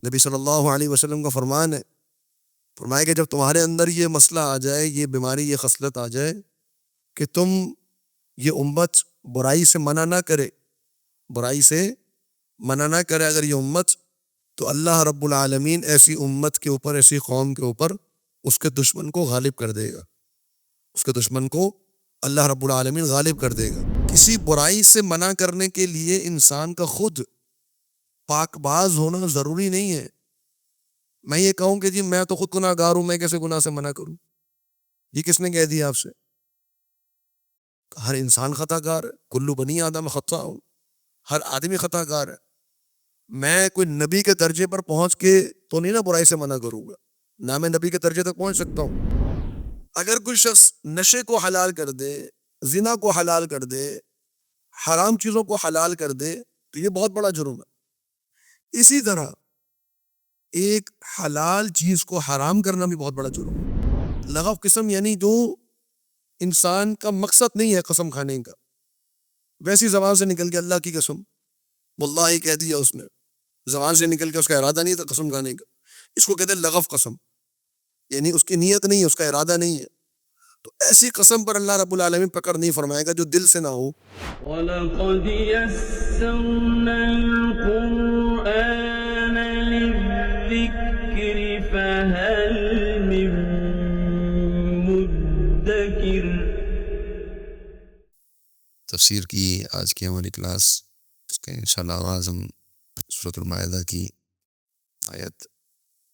نبی صلی اللہ علیہ وسلم کا فرمان ہے، فرمایا کہ جب تمہارے اندر یہ مسئلہ آ جائے، یہ بیماری، یہ خصلت آ جائے کہ تم یہ امت برائی سے منع نہ کرے، برائی سے منع نہ کرے اگر یہ امت، تو اللہ رب العالمین ایسی امت کے اوپر، ایسی قوم کے اوپر اس کے دشمن کو غالب کر دے گا، اس کے دشمن کو اللہ رب العالمین غالب کر دے گا۔ کسی برائی سے منع کرنے کے لیے انسان کا خود پاک باز ہونا ضروری نہیں ہے۔ میں یہ کہوں کہ جی میں تو خود گناہ گار ہوں، میں کیسے گناہ سے منع کروں؟ یہ کس نے کہہ دیا آپ سے؟ ہر انسان خطا کار ہے، کلو بنی آدم خطا ہوں، ہر آدمی خطا کار ہے۔ میں کوئی نبی کے درجے پر پہنچ کے تو نہیں نا برائی سے منع کروں گا، نہ میں نبی کے درجے تک پہنچ سکتا ہوں۔ اگر کوئی شخص نشے کو حلال کر دے، زنا کو حلال کر دے، حرام چیزوں کو حلال کر دے، تو یہ بہت بڑا جرم ہے۔ اسی طرح ایک حلال چیز کو حرام کرنا بھی بہت بڑا جرم ہے۔ لغو قسم یعنی جو انسان کا مقصد نہیں ہے قسم کھانے کا، ویسی زبان سے نکل کے اللہ کی قسم واللہ کہہ دیا اس نے، زبان سے نکل کے اس کا ارادہ نہیں تھا قسم کھانے کا، اس کو کہتے ہیں لغو قسم، یعنی اس کی نیت نہیں ہے، اس کا ارادہ نہیں ہے۔ تو ایسی قسم پر اللہ رب العالمین پکڑ نہیں فرمائے گا جو دل سے نہ ہو۔ وَلَقَدْ يَسَّرْنَا الْقُرْآنَ لِلذِّكْرِ فَهَلْ مِن مُدَّكِرٍ۔ تفسیر کی آج کی ہماری کلاس، اس کا انشاءاللہ آغاز ہم سورۃ المائدہ کی آیت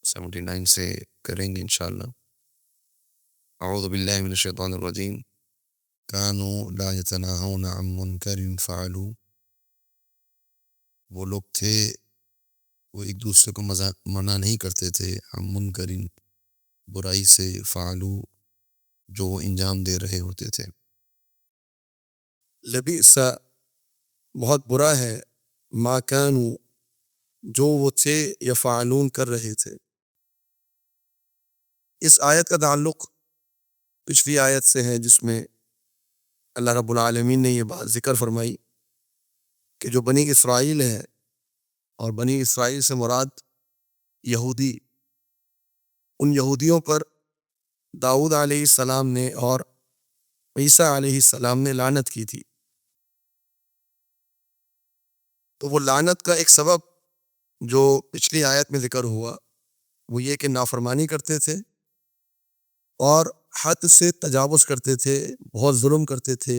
79 سے کریں گے انشاءاللہ۔ اعوذ باللہ من الشیطان الرجیم، کانوا لا یتناہون عن منکر فعلوا، وہ لوگ تھے وہ ایک دوسرے کو منع نہیں کرتے تھے، عن منکر، برائی سے، فعلوا، جو وہ انجام دے رہے ہوتے تھے۔ لبئس، بہت برا ہے، ما کانوا، جو وہ تھے، یفعلون، کر رہے تھے۔ اس آیت کا تعلق پچھلی آیت سے ہے جس میں اللہ رب العالمین نے یہ بات ذکر فرمائی کہ جو بنی اسرائیل ہے، اور بنی اسرائیل سے مراد یہودی، ان یہودیوں پر داؤد علیہ السلام نے اور عیسیٰ علیہ السلام نے لعنت کی تھی۔ تو وہ لعنت کا ایک سبب جو پچھلی آیت میں ذکر ہوا وہ یہ کہ نافرمانی کرتے تھے اور حد سے تجاوز کرتے تھے، بہت ظلم کرتے تھے،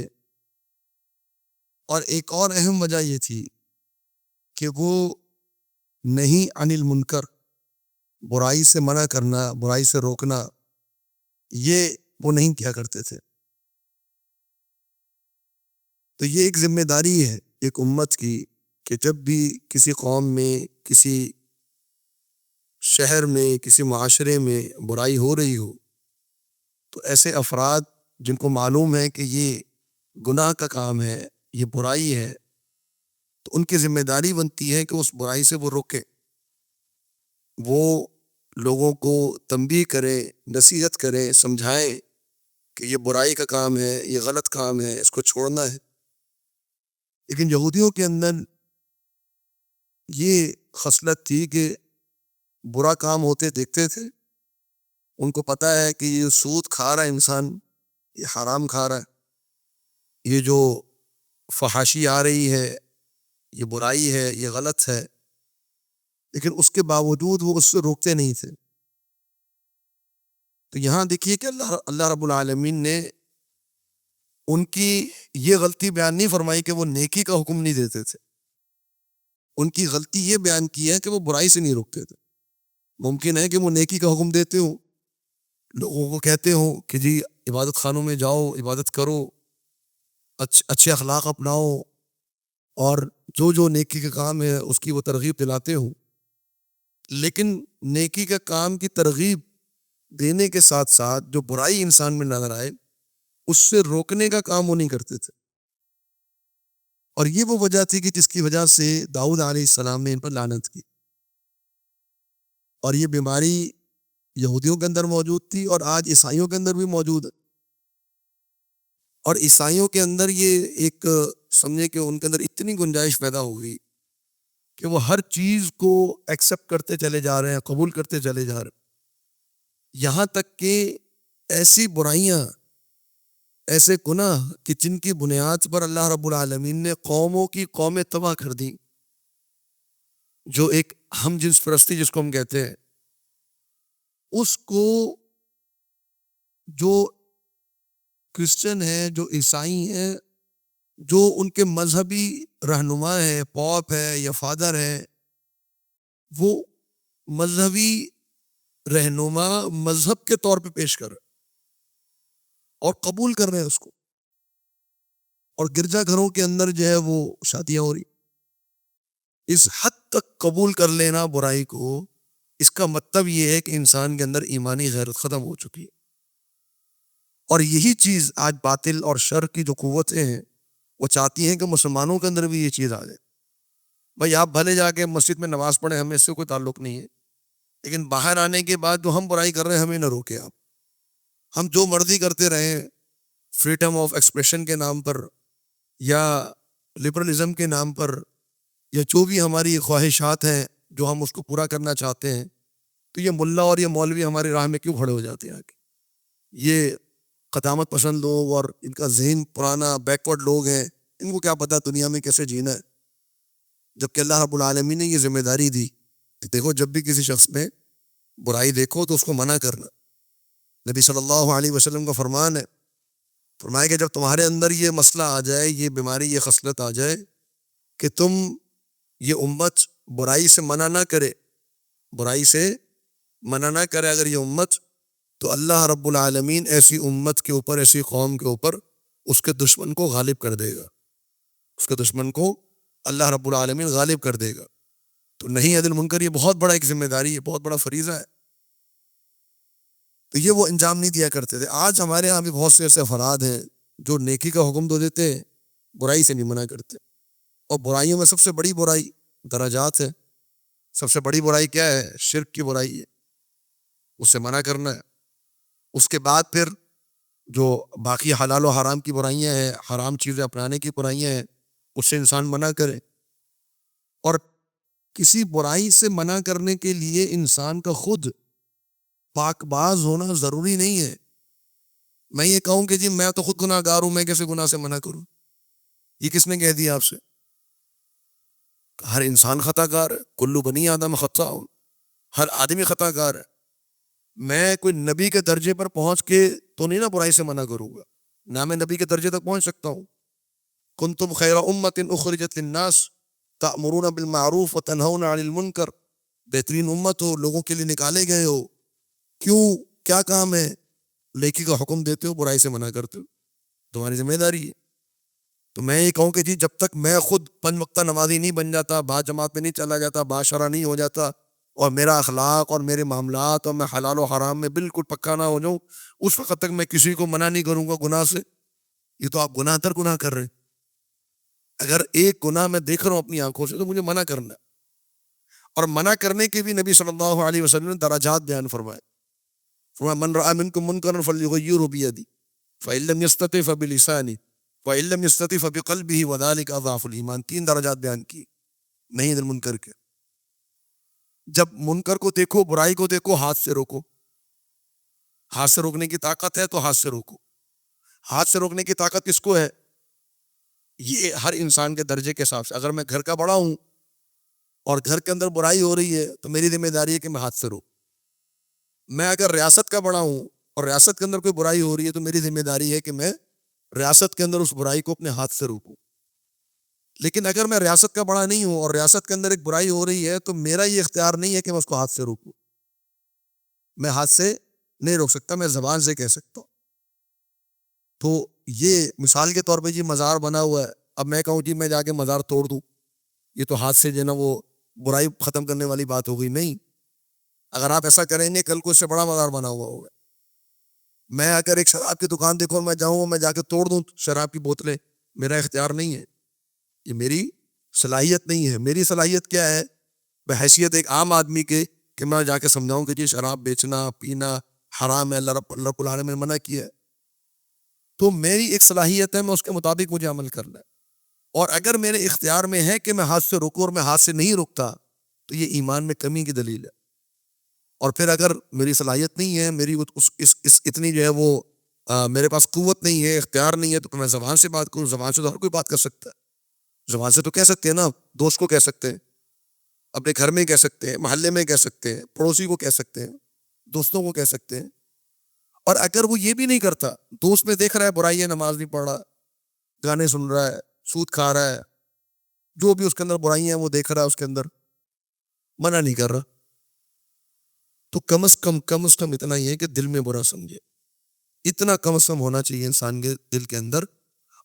اور ایک اور اہم وجہ یہ تھی کہ وہ نہیں عن المنکر، برائی سے منع کرنا، برائی سے روکنا، یہ وہ نہیں کیا کرتے تھے۔ تو یہ ایک ذمہ داری ہے ایک امت کی کہ جب بھی کسی قوم میں، کسی شہر میں، کسی معاشرے میں برائی ہو رہی ہو، تو ایسے افراد جن کو معلوم ہے کہ یہ گناہ کا کام ہے، یہ برائی ہے، تو ان کی ذمہ داری بنتی ہے کہ اس برائی سے وہ روکے، وہ لوگوں کو تنبیہ کرے، نصیحت کرے، سمجھائے کہ یہ برائی کا کام ہے، یہ غلط کام ہے، اس کو چھوڑنا ہے۔ لیکن یہودیوں کے اندر یہ خصلت تھی کہ برا کام ہوتے دیکھتے تھے، ان کو پتہ ہے کہ یہ سود کھا رہا ہے انسان، یہ حرام کھا رہا ہے، یہ جو فحاشی آ رہی ہے، یہ برائی ہے، یہ غلط ہے، لیکن اس کے باوجود وہ اس سے روکتے نہیں تھے۔ تو یہاں دیکھیے کہ اللہ رب العالمین نے ان کی یہ غلطی بیان نہیں فرمائی کہ وہ نیکی کا حکم نہیں دیتے تھے، ان کی غلطی یہ بیان کی ہے کہ وہ برائی سے نہیں روکتے تھے۔ ممکن ہے کہ وہ نیکی کا حکم دیتے ہوں، لوگوں کو کہتے ہوں کہ جی عبادت خانوں میں جاؤ، عبادت کرو، اچھے اخلاق اپناؤ، اور جو نیکی کا کام ہے اس کی وہ ترغیب دلاتے ہوں، لیکن نیکی کا کام کی ترغیب دینے کے ساتھ ساتھ جو برائی انسان میں نظر آئے اس سے روکنے کا کام وہ نہیں کرتے تھے۔ اور یہ وہ وجہ تھی کہ جس کی وجہ سے داؤد علیہ السلام نے ان پر لعنت کی، اور یہ بیماری یہودیوں کے اندر موجود تھی اور آج عیسائیوں کے اندر بھی موجود ہے۔ اور عیسائیوں کے اندر یہ ایک سمجھے کہ ان کے اندر اتنی گنجائش پیدا ہو گئی کہ وہ ہر چیز کو ایکسیپٹ کرتے چلے جا رہے ہیں, قبول کرتے چلے جا رہے ہیں, یہاں تک کہ ایسی برائیاں, ایسے گناہ کہ جن کی بنیاد پر اللہ رب العالمین نے قوموں کی قومیں تباہ کر دیں, جو ایک ہم جنس پرستی جس کو ہم کہتے ہیں, اس کو جو کرسچن ہیں, جو عیسائی ہیں, جو ان کے مذہبی رہنما ہے, پوپ ہے یا فادر ہے, وہ مذہبی رہنما مذہب کے طور پہ پیش کر رہے اور قبول کر رہے ہیں اس کو, اور گرجا گھروں کے اندر جو ہے وہ شادیاں ہو رہی. اس حد تک قبول کر لینا برائی کو, اس کا مطلب یہ ہے کہ انسان کے اندر ایمانی غیرت ختم ہو چکی ہے. اور یہی چیز آج باطل اور شر کی جو قوتیں ہیں وہ چاہتی ہیں کہ مسلمانوں کے اندر بھی یہ چیز آ جائے. بھائی آپ بھلے جا کے مسجد میں نماز پڑھیں, ہمیں اس سے کوئی تعلق نہیں ہے, لیکن باہر آنے کے بعد جو ہم برائی کر رہے ہیں ہمیں نہ روکے آپ. ہم جو مرضی کرتے رہیں, فریڈم آف ایکسپریشن کے نام پر یا لبرلزم کے نام پر, یا جو بھی ہماری خواہشات ہیں جو ہم اس کو پورا کرنا چاہتے ہیں, تو یہ ملا اور یہ مولوی ہماری راہ میں کیوں کھڑے ہو جاتے ہیں آگے؟ یہ قدامت پسند لوگ اور ان کا ذہن پرانا بیکورڈ لوگ ہیں, ان کو کیا پتہ دنیا میں کیسے جینا ہے. جبکہ اللہ رب العالمین نے یہ ذمہ داری دی کہ دیکھو جب بھی کسی شخص میں برائی دیکھو تو اس کو منع کرنا. نبی صلی اللہ علیہ وسلم کا فرمان ہے, فرمایا کہ جب تمہارے اندر یہ مسئلہ آ جائے, یہ بیماری, یہ خصلت آ جائے کہ تم یہ امت برائی سے منع نہ کرے, برائی سے منع نہ کرے اگر یہ امت, تو اللہ رب العالمین ایسی امت کے اوپر, ایسی قوم کے اوپر اس کے دشمن کو غالب کر دے گا. اس کے دشمن کو اللہ رب العالمین غالب کر دے گا. تو نہیں عدل منکر یہ بہت بڑا ایک ذمہ داری ہے, بہت بڑا فریضہ ہے. تو یہ وہ انجام نہیں دیا کرتے تھے. آج ہمارے یہاں بھی بہت سے ایسے افراد ہیں جو نیکی کا حکم تو دیتے ہیں, برائی سے نہیں منع کرتے. اور برائیوں میں سب سے بڑی برائی درجات ہے. سب سے بڑی برائی کیا ہے؟ شرک کی برائی ہے, اس سے منع کرنا ہے. اس کے بعد پھر جو باقی حلال و حرام کی برائیاں ہیں, حرام چیزیں اپنانے کی برائیاں ہیں, اس سے انسان منع کرے. اور کسی برائی سے منع کرنے کے لیے انسان کا خود پاک باز ہونا ضروری نہیں ہے. میں یہ کہوں کہ جی میں تو خود گناہ گار ہوں, میں کیسے گناہ سے منع کروں؟ یہ کس نے کہہ دیا آپ سے؟ ہر انسان خطا کار ہے, کلو بنی آدم خطا, ہر آدمی خطا کار ہے. میں کوئی نبی کے درجے پر پہنچ کے تو نہیں نا برائی سے منع کروں گا, نہ میں نبی کے درجے تک پہنچ سکتا ہوں. کنتم خیر امت اخرجت للناس تأمرون بالمعروف وتنہون عن المنکر, بہترین امت ہو, لوگوں کے لیے نکالے گئے ہو. کیوں؟ کیا کام ہے؟ نیکی کا حکم دیتے ہو, برائی سے منع کرتے ہو, تمہاری ذمہ داری ہے. تو میں یہ کہوں کہ جی جب تک میں خود 5 وقتہ نمازی نہیں بن جاتا, با جماعت میں نہیں چلا جاتا, با شرع نہیں ہو جاتا, اور میرا اخلاق اور میرے معاملات اور میں حلال و حرام میں بالکل پکا نہ ہو جاؤں, اس وقت تک میں کسی کو منع نہیں کروں گا گناہ سے. یہ تو آپ گناہ تر گناہ کر رہے ہیں. اگر ایک گناہ میں دیکھ رہا ہوں اپنی آنکھوں سے تو مجھے منع کرنا ہے. اور منع کرنے کے بھی نبی صلی اللہ علیہ وسلم نے درجات بیان فرمائے. من رأى منكم منكرا فليغيره بيده فإن لم يستطع فبلسانه فإن لم يستطع فبقلبه وذلك أضعف الإيمان. 3 درجات بیان کی نہیں دل منکر کے. جب منکر کو دیکھو, برائی کو دیکھو, ہاتھ سے روکو. ہاتھ سے روکنے کی طاقت ہے تو ہاتھ سے روکو. ہاتھ سے روکنے کی طاقت کس کو ہے؟ یہ ہر انسان کے درجے کے حساب سے. اگر میں گھر کا بڑا ہوں اور گھر کے اندر برائی ہو رہی ہے تو میری ذمہ داری ہے کہ میں ہاتھ سے روکوں. میں اگر ریاست کا بڑا ہوں اور ریاست کے اندر کوئی برائی ہو رہی ہے تو میری ذمہ داری ہے کہ میں ریاست کے اندر اس برائی کو اپنے ہاتھ سے روکوں. لیکن اگر میں ریاست کا بڑا نہیں ہوں اور ریاست کے اندر ایک برائی ہو رہی ہے تو میرا یہ اختیار نہیں ہے کہ میں اس کو ہاتھ سے روکوں. میں ہاتھ سے نہیں روک سکتا, میں زبان سے کہہ سکتا ہوں. تو یہ مثال کے طور پہ جی مزار بنا ہوا ہے, اب میں کہوں جی میں جا کے مزار توڑ دوں, یہ تو ہاتھ سے جو ہے نا وہ برائی ختم کرنے والی بات ہو گئی. نہیں, اگر آپ ایسا کریں گے کل کو اس سے بڑا مزار بنا ہوا ہوگا. میں اگر ایک شراب کی دکان دیکھو, میں جاؤں میں جا کے توڑ دوں شراب کی بوتلیں, میرا اختیار نہیں ہے, یہ میری صلاحیت نہیں ہے. میری صلاحیت کیا ہے؟ بحیثیت ایک عام آدمی کے کہ میں جا کے سمجھاؤں کہ جی شراب بیچنا پینا حرام ہے, اللہ رب العالمین نے منع کیا ہے. تو میری ایک صلاحیت ہے, میں اس کے مطابق مجھے عمل کرنا ہے. اور اگر میرے اختیار میں ہے کہ میں ہاتھ سے رکوں اور میں ہاتھ سے نہیں رکتا تو یہ ایمان میں کمی کی دلیل ہے. اور پھر اگر میری صلاحیت نہیں ہے, میری اتنی جو ہے وہ میرے پاس قوت نہیں ہے, اختیار نہیں ہے, تو میں زبان سے بات کروں. زبان سے تو ہر کوئی بات کر سکتا ہے, زبان سے تو کہہ سکتے ہیں نا, دوست کو کہہ سکتے ہیں, اپنے گھر میں کہہ سکتے ہیں, محلے میں کہہ سکتے ہیں, پڑوسی کو کہہ سکتے ہیں, دوستوں کو کہہ سکتے ہیں. اور اگر وہ یہ بھی نہیں کرتا, دوست میں دیکھ رہا ہے برائی ہے, نماز نہیں پڑھ رہا, گانے سن رہا ہے, سود کھا رہا ہے, جو بھی اس کے اندر برائی ہیں وہ دیکھ رہا ہے, اس کے اندر منع نہیں کر رہا, تو کم از کم اتنا ہی ہے کہ دل میں برا سمجھے. اتنا کم از کم ہونا چاہیے انسان کے دل کے اندر.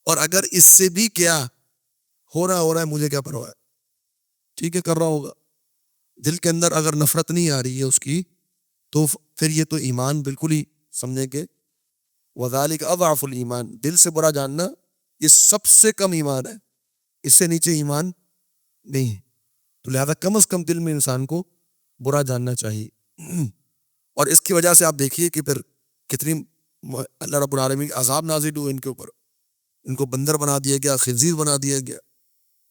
اور اگر اس سے بھی کیا ہو رہا ہے, مجھے کیا پرواہ ہے, ٹھیک ہے کر رہا ہوگا. دل کے اندر اگر نفرت نہیں آ رہی ہے اس کی, تو پھر یہ تو ایمان بالکل ہی سمجھیں کہ وذالک اضعف الایمان, دل سے برا جاننا یہ سب سے کم ایمان ہے, اس سے نیچے ایمان نہیں ہے. تو لہذا کم از کم دل میں انسان کو برا جاننا چاہیے. اور اس کی وجہ سے آپ دیکھیے کہ پھر کتنی اللہ رب العالمین عذاب نازل ہوئے ان کے اوپر, ان کو بندر بنا دیا گیا, خنزیر بنا دیا گیا.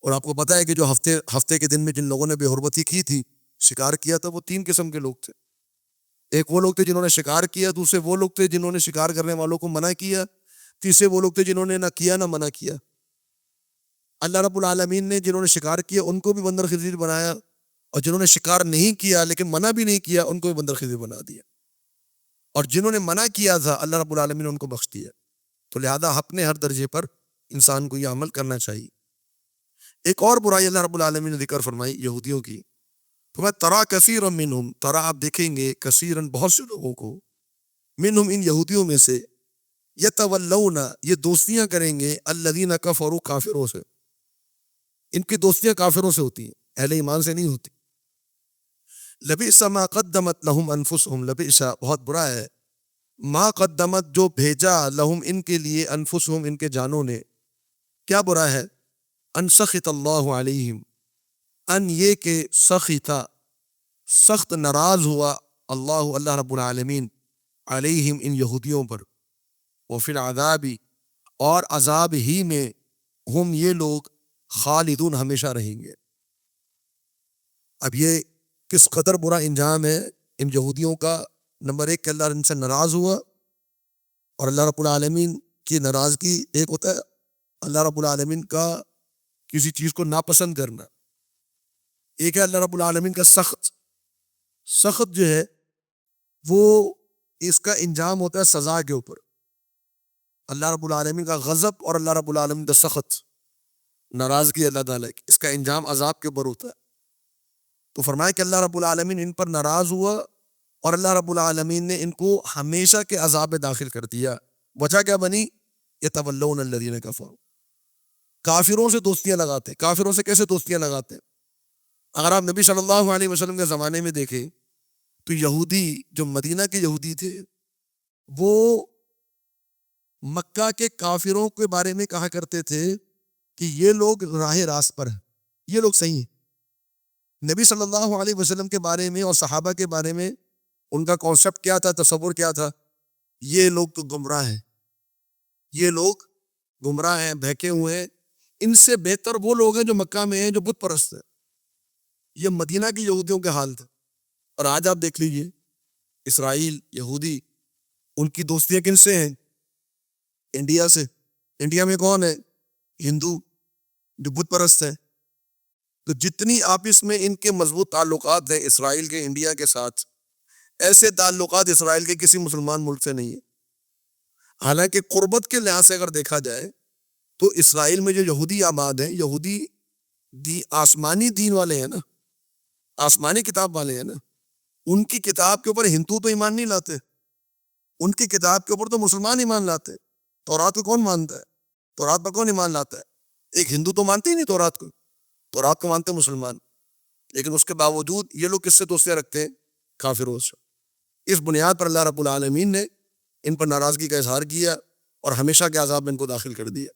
اور آپ کو پتہ ہے کہ جو ہفتے کے دن میں جن لوگوں نے بے حرمتی کی تھی, شکار کیا تھا, وہ 3 قسم کے لوگ تھے. ایک وہ لوگ تھے جنہوں نے شکار کیا, دوسرے وہ لوگ تھے جنہوں نے شکار کرنے والوں کو منع کیا, تیسرے وہ لوگ تھے جنہوں نے نہ کیا نہ منع کیا. اللہ رب العالمین نے جنہوں نے شکار کیا ان کو بھی بندر خنزیر بنایا, اور جنہوں نے شکار نہیں کیا لیکن منع بھی نہیں کیا ان کو بھی بندر خنزیر بنا دیا. اور جنہوں نے منع کیا تھا اللہ رب العالمین نے ان کو بخش دیا. تو لہذا اپنے ہر درجے پر انسان کو یہ عمل کرنا چاہیے. ایک اور برائی اللہ رب العالمین نے ذکر فرمائی یہودیوں کی, تو میں ترا کثیرا منہم, ترا آپ دیکھیں گے کثیرن بہت سے لوگوں کو, منہم ان یہودیوں میں سے, یتولون یہ دوستیاں کریں گے, الذین کفروا کافروں سے. ان کی دوستیاں کافروں سے ہوتی ہیں, اہل ایمان سے نہیں ہوتی. لبئس ما قدمت لہم انفسہم, لبئس بہت برا ہے, ما قدمت جو بھیجا, لہم ان کے لیے, انفسہم ان کے جانوں نے. کیا برا ہے؟ ان سخط اللہ علیہم, ان یہ کہ سخطا سخت ناراض ہوا, اللہ رب العالمین, علیہم ان یہودیوں پر, وفی العذاب اور عذاب ہی میں, ہم یہ لوگ خالدون ہمیشہ رہیں گے. اب یہ کس قدر برا انجام ہے ان یہودیوں کا. نمبر 1 کہ اللہ ان سے ناراض ہوا, اور اللہ رب العالمین کی ناراضگی ایک ہوتا ہے اللہ رب العالمین کا کسی چیز کو ناپسند کرنا, ایک ہے اللہ رب العالمین کا سخت جو ہے وہ اس کا انجام ہوتا ہے سزا کے اوپر. اللہ رب العالمین کا غضب اور اللہ رب العالمین کا سخت ناراضگی اللہ تعالیٰ کی, اس کا انجام عذاب کے اوپر ہوتا ہے. تو فرمایا کہ اللہ رب العالمین ان پر ناراض ہوا, اور اللہ رب العالمین نے ان کو ہمیشہ کے عذاب میں داخل کر دیا. وجہ کیا بنی؟ یتولون الذین کفروا, کافروں سے دوستیاں لگاتے ہیں. کافروں سے کیسے دوستیاں لگاتے ہیں؟ اگر آپ نبی صلی اللہ علیہ وسلم کے زمانے میں دیکھیں تو یہودی جو مدینہ کے یہودی تھے وہ مکہ کے کافروں کے بارے میں کہا کرتے تھے کہ یہ لوگ راہ راست پر ہیں, یہ لوگ صحیح ہیں. نبی صلی اللہ علیہ وسلم کے بارے میں اور صحابہ کے بارے میں ان کا کانسیپٹ کیا تھا, تصور کیا تھا؟ یہ لوگ تو گمراہ ہیں, یہ لوگ گمراہ ہیں, بہکے ہوئے ہیں, ان سے بہتر وہ لوگ ہیں جو مکہ میں ہیں, جو بت پرست ہیں. یہ مدینہ کی یہودیوں کے حال تھا. اور آج آپ دیکھ لیجئے اسرائیل یہودی, ان کی دوستیاں کن سے ہیں؟ انڈیا سے. انڈیا میں کون ہے؟ ہندو جو بت پرست ہیں. تو جتنی آپس میں ان کے مضبوط تعلقات ہیں اسرائیل کے انڈیا کے ساتھ, ایسے تعلقات اسرائیل کے کسی مسلمان ملک سے نہیں ہیں. حالانکہ قربت کے لحاظ سے اگر دیکھا جائے تو اسرائیل میں جو یہودی آباد ہیں, یہودی آسمانی دین والے ہیں نا, آسمانی کتاب والے ہیں نا. ان کی کتاب کے اوپر ہندو تو ایمان نہیں لاتے, ان کی کتاب کے اوپر تو مسلمان ایمان لاتے. تورات کو کون مانتا ہے؟ تورات پر کون ایمان لاتا ہے؟ ایک ہندو تو مانتے ہی نہیں تورات کو, تورات کو مانتے مسلمان. لیکن اس کے باوجود یہ لوگ کس سے دوستیاں رکھتے ہیں؟ کافروں سے. اس بنیاد پر اللہ رب العالمین نے ان پر ناراضگی کا اظہار کیا اور ہمیشہ کے عذاب میں ان کو داخل کر دیا.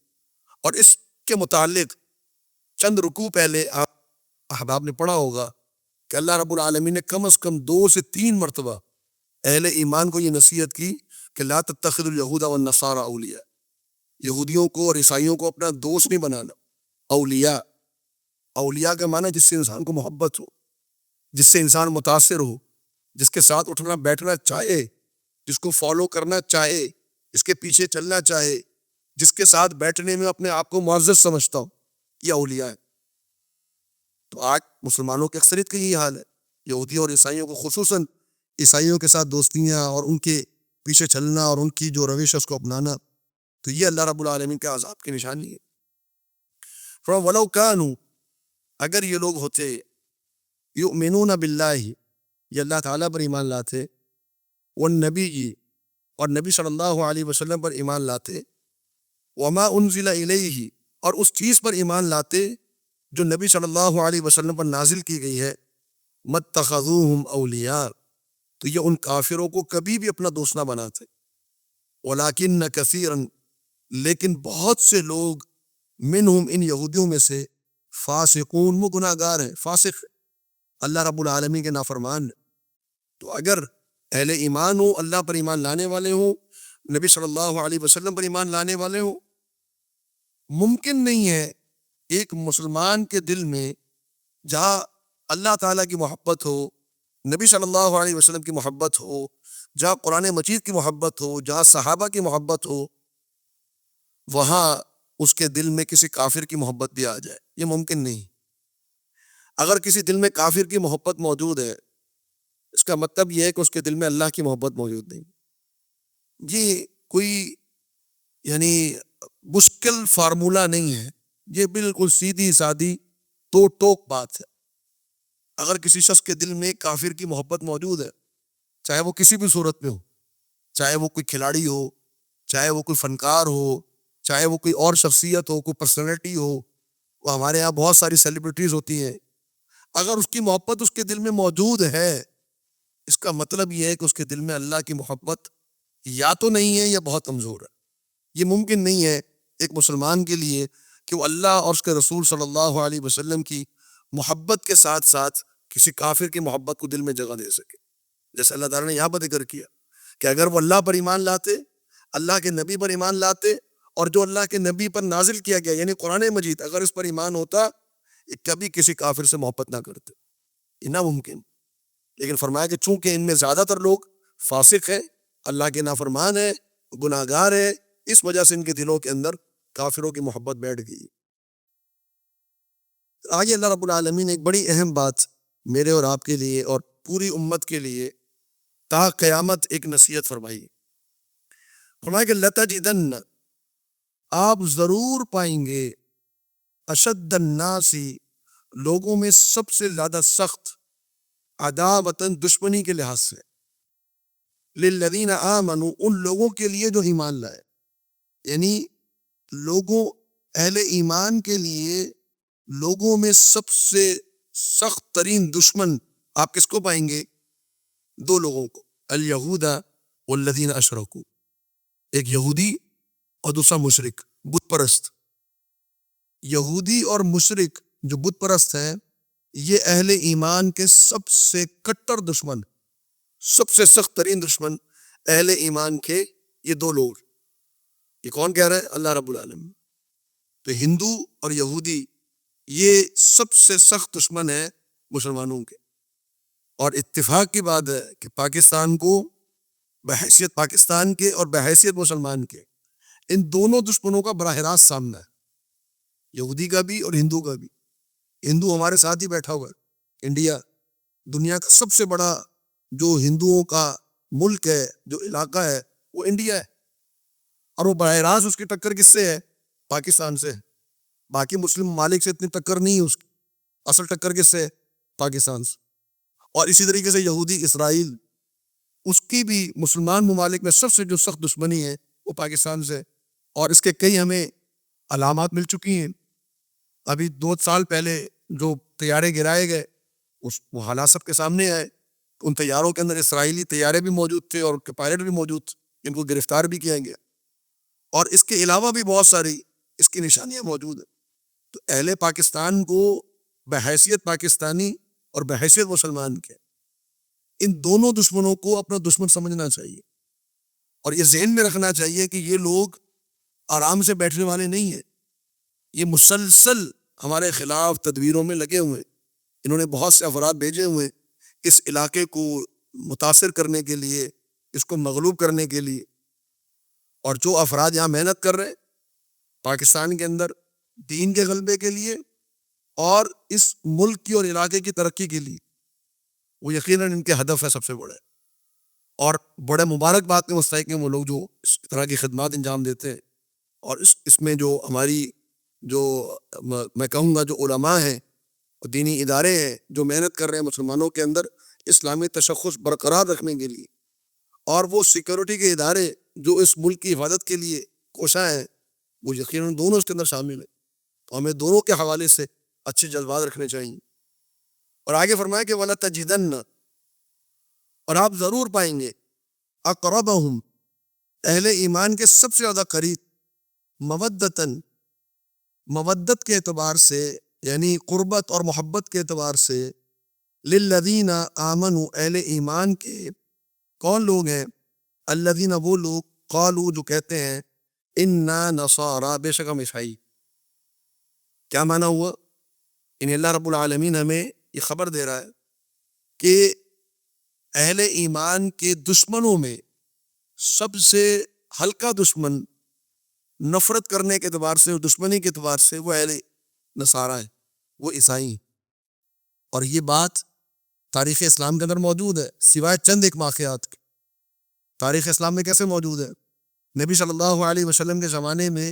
اور اس کے متعلق چند رکوع پہلے آپ احباب نے پڑھا ہوگا کہ اللہ رب العالمین نے کم از کم 2 سے 3 مرتبہ اہل ایمان کو یہ نصیحت کی کہ لا تتخذوا اليہود والنصارى اولیاء, یہودیوں کو اور عیسائیوں کو اپنا دوست نہیں بنانا. اولیاء، اولیاء کا معنی جس سے انسان کو محبت ہو، جس سے انسان متاثر ہو، جس کے ساتھ اٹھنا بیٹھنا چاہے، جس کو فالو کرنا چاہے، جس کے پیچھے چلنا چاہے، جس کے ساتھ بیٹھنے میں اپنے آپ کو معزز سمجھتا ہو، یہ اولیاء ہے۔ تو آج مسلمانوں کی اکثریت کا یہی حال ہے، یہودی اور عیسائیوں کو، خصوصاً عیسائیوں کے ساتھ دوستیاں اور ان کے پیچھے چلنا اور ان کی جو روش ہے اس کو اپنانا، تو یہ اللہ رب العالمین کے عذاب کی نشانی ہے۔ وَلَوْ كَانُوا، اگر یہ لوگ ہوتے، یؤمنون باللہ، یہ اللہ تعالیٰ پر ایمان لاتے، والنبی، اور نبی صلی اللہ علیہ وسلم پر ایمان لاتے، وما انزل الیہ، اور اس چیز پر ایمان لاتے جو نبی صلی اللہ علیہ وسلم پر نازل کی گئی ہے، مَتَّخَذُوهُمْ اولیاء، تو یہ ان کافروں کو کبھی بھی اپنا دوست نہ بناتے، وَلَٰكِنَّ كَثِيرًا، لیکن بہت سے لوگ، منہم، ان یہودیوں میں سے، فاسقون، وہ گناہ گار ہیں، فاسق، اللہ رب العالمین کے نافرمان ہیں۔ تو اگر اہل ایمان ہو، اللہ پر ایمان لانے والے ہوں، نبی صلی اللہ علیہ وسلم پر ایمان لانے والے ہوں، ممکن نہیں ہے ایک مسلمان کے دل میں جہاں اللہ تعالیٰ کی محبت ہو، نبی صلی اللہ علیہ وسلم کی محبت ہو، جہاں قرآن مجید کی محبت ہو، جہاں صحابہ کی محبت ہو، وہاں اس کے دل میں کسی کافر کی محبت بھی آ جائے، یہ ممکن نہیں۔ اگر کسی دل میں کافر کی محبت موجود ہے، اس کا مطلب یہ ہے کہ اس کے دل میں اللہ کی محبت موجود نہیں۔ یہ کوئی یعنی مشکل فارمولہ نہیں ہے، یہ بالکل سیدھی سادی تو ٹوک بات ہے۔ اگر کسی شخص کے دل میں کافر کی محبت موجود ہے، چاہے وہ کسی بھی صورت میں ہو، چاہے وہ کوئی کھلاڑی ہو، چاہے وہ کوئی فنکار ہو، چاہے وہ کوئی اور شخصیت ہو، کوئی پرسنالٹی ہو، وہ ہمارے یہاں بہت ساری سیلیبریٹیز ہوتی ہیں، اگر اس کی محبت اس کے دل میں موجود ہے، اس کا مطلب یہ ہے کہ اس کے دل میں اللہ کی محبت یا تو نہیں ہے یا بہت کمزور ہے۔ یہ ممکن نہیں ہے ایک مسلمان کے لیے کہ وہ اللہ اور اس کے رسول صلی اللہ علیہ وسلم کی محبت کے ساتھ ساتھ کسی کافر کی محبت کو دل میں جگہ دے سکے۔ جیسے اللہ تعالیٰ نے یہاں پر ذکر کیا کہ اگر وہ اللہ پر ایمان لاتے، اللہ کے نبی پر ایمان لاتے، اور جو اللہ کے نبی پر نازل کیا گیا یعنی قرآن مجید، اگر اس پر ایمان ہوتا، یہ کبھی کسی کافر سے محبت نہ کرتے، یہ ناممکن۔ لیکن فرمایا کہ چونکہ ان میں زیادہ تر لوگ فاسق ہیں، اللہ کے نافرمان ہیں، گناہ گار ہیں، اس وجہ سے ان کے دلوں کے اندر کافروں کی محبت بیٹھ گئی۔ آگے اللہ رب العالمین نے ایک بڑی اہم بات میرے اور آپ کے لیے اور پوری امت کے لیے تا قیامت ایک نصیحت فرمائی۔ فرمایا کہ لَتَجِدَنَّ، آپ ضرور پائیں گے، اشد الناس، لوگوں میں سب سے زیادہ سخت، عداوتاً، دشمنی کے لحاظ سے، للذین آمنوا، ان لوگوں کے لیے جو ایمان لائے، یعنی لوگوں، اہل ایمان کے لیے لوگوں میں سب سے سخت ترین دشمن آپ کس کو پائیں گے؟ دو لوگوں کو، الیہود والذین اشرکوا، ایک یہودی اور دوسرا مشرک، بت پرست۔ یہودی اور مشرک جو بت پرست ہیں، یہ اہل ایمان کے سب سے کٹر دشمن، سب سے سخت ترین دشمن اہل ایمان کے یہ دو لوگ۔ یہ کون کہہ رہا ہے؟ اللہ رب العالمین۔ تو ہندو اور یہودی یہ سب سے سخت دشمن ہیں مسلمانوں کے، اور اتفاق کی بات ہے کہ پاکستان کو بحیثیت پاکستان کے اور بحیثیت مسلمان کے، ان دونوں دشمنوں کا براہ راست سامنا ہے، یہودی کا بھی اور ہندو کا بھی۔ ہندو ہمارے ساتھ ہی بیٹھا ہوا ہے، انڈیا دنیا کا سب سے بڑا جو ہندوؤں کا ملک ہے، جو علاقہ ہے، وہ انڈیا ہے، اور وہ براہ راست اس کی ٹکر کس سے ہے؟ پاکستان سے۔ باقی مسلم ممالک سے اتنی ٹکر نہیں ہے اس کی، اصل ٹکر کس سے ہے؟ پاکستان سے۔ اور اسی طریقے سے یہودی اسرائیل، اس کی بھی مسلمان ممالک میں سب سے جو سخت دشمنی ہے وہ پاکستان سے، اور اس کے کئی ہمیں علامات مل چکی ہیں۔ ابھی 2 سال پہلے جو طیارے گرائے گئے، وہ حالات سب کے سامنے آئے، ان طیاروں کے اندر اسرائیلی طیارے بھی موجود تھے اور ان کے پائلٹ بھی موجود تھے، ان کو گرفتار بھی کیا گیا، اور اس کے علاوہ بھی بہت ساری اس کی نشانیاں موجود ہیں۔ تو اہل پاکستان کو بحیثیت پاکستانی اور بحیثیت مسلمان کے، ان دونوں دشمنوں کو اپنا دشمن سمجھنا چاہیے، اور یہ ذہن میں رکھنا چاہیے کہ یہ لوگ آرام سے بیٹھنے والے نہیں ہیں، یہ مسلسل ہمارے خلاف تدبیروں میں لگے ہوئے ہیں. انہوں نے بہت سے افراد بھیجے ہوئے ہیں اس علاقے کو متاثر کرنے کے لیے, اس کو مغلوب کرنے کے لیے. اور جو افراد یہاں محنت کر رہے ہیں پاکستان کے اندر دین کے غلبے کے لیے اور اس ملک کی اور علاقے کی ترقی کے لیے, وہ یقیناً ان کے ہدف ہے سب سے بڑے. اور بڑے مبارکباد کے مستحق ہیں وہ لوگ جو اس طرح کی خدمات انجام دیتے ہیں. اور اس میں جو ہماری جو میں کہوں گا جو علماء ہیں اور دینی ادارے ہیں جو محنت کر رہے ہیں مسلمانوں کے اندر اسلامی تشخص برقرار رکھنے کے لیے, اور وہ سیکورٹی کے ادارے جو اس ملک کی حفاظت کے لیے کوشاں ہیں, وہ یقیناً دونوں اس کے اندر شامل ہیں. تو ہمیں دونوں کے حوالے سے اچھے جذبات رکھنے چاہیے. اور آگے فرمایا کہ وَلَتَجِدَنَّ, اور آپ ضرور پائیں گے, اقربہم, اہل ایمان کے سب سے زیادہ قریب, مودتاً, مودت کے اعتبار سے یعنی قربت اور محبت کے اعتبار سے, للذین آمنوا, اہل ایمان کے کون لوگ ہیں؟ الذین, وہ لوگ, قالوا, جو کہتے ہیں, انا نصارى, بے شک ہم عیسائی. کیا معنی ہوا؟ ان اللہ رب العالمین ہمیں یہ خبر دے رہا ہے کہ اہل ایمان کے دشمنوں میں سب سے ہلکا دشمن نفرت کرنے کے اعتبار سے, دشمنی کے اعتبار سے, وہ اہل نصارہ ہے, وہ عیسائی ہیں. اور یہ بات تاریخ اسلام کے اندر موجود ہے, سوائے چند ایک واقعات کے. تاریخ اسلام میں کیسے موجود ہے؟ نبی صلی اللہ علیہ وسلم کے زمانے میں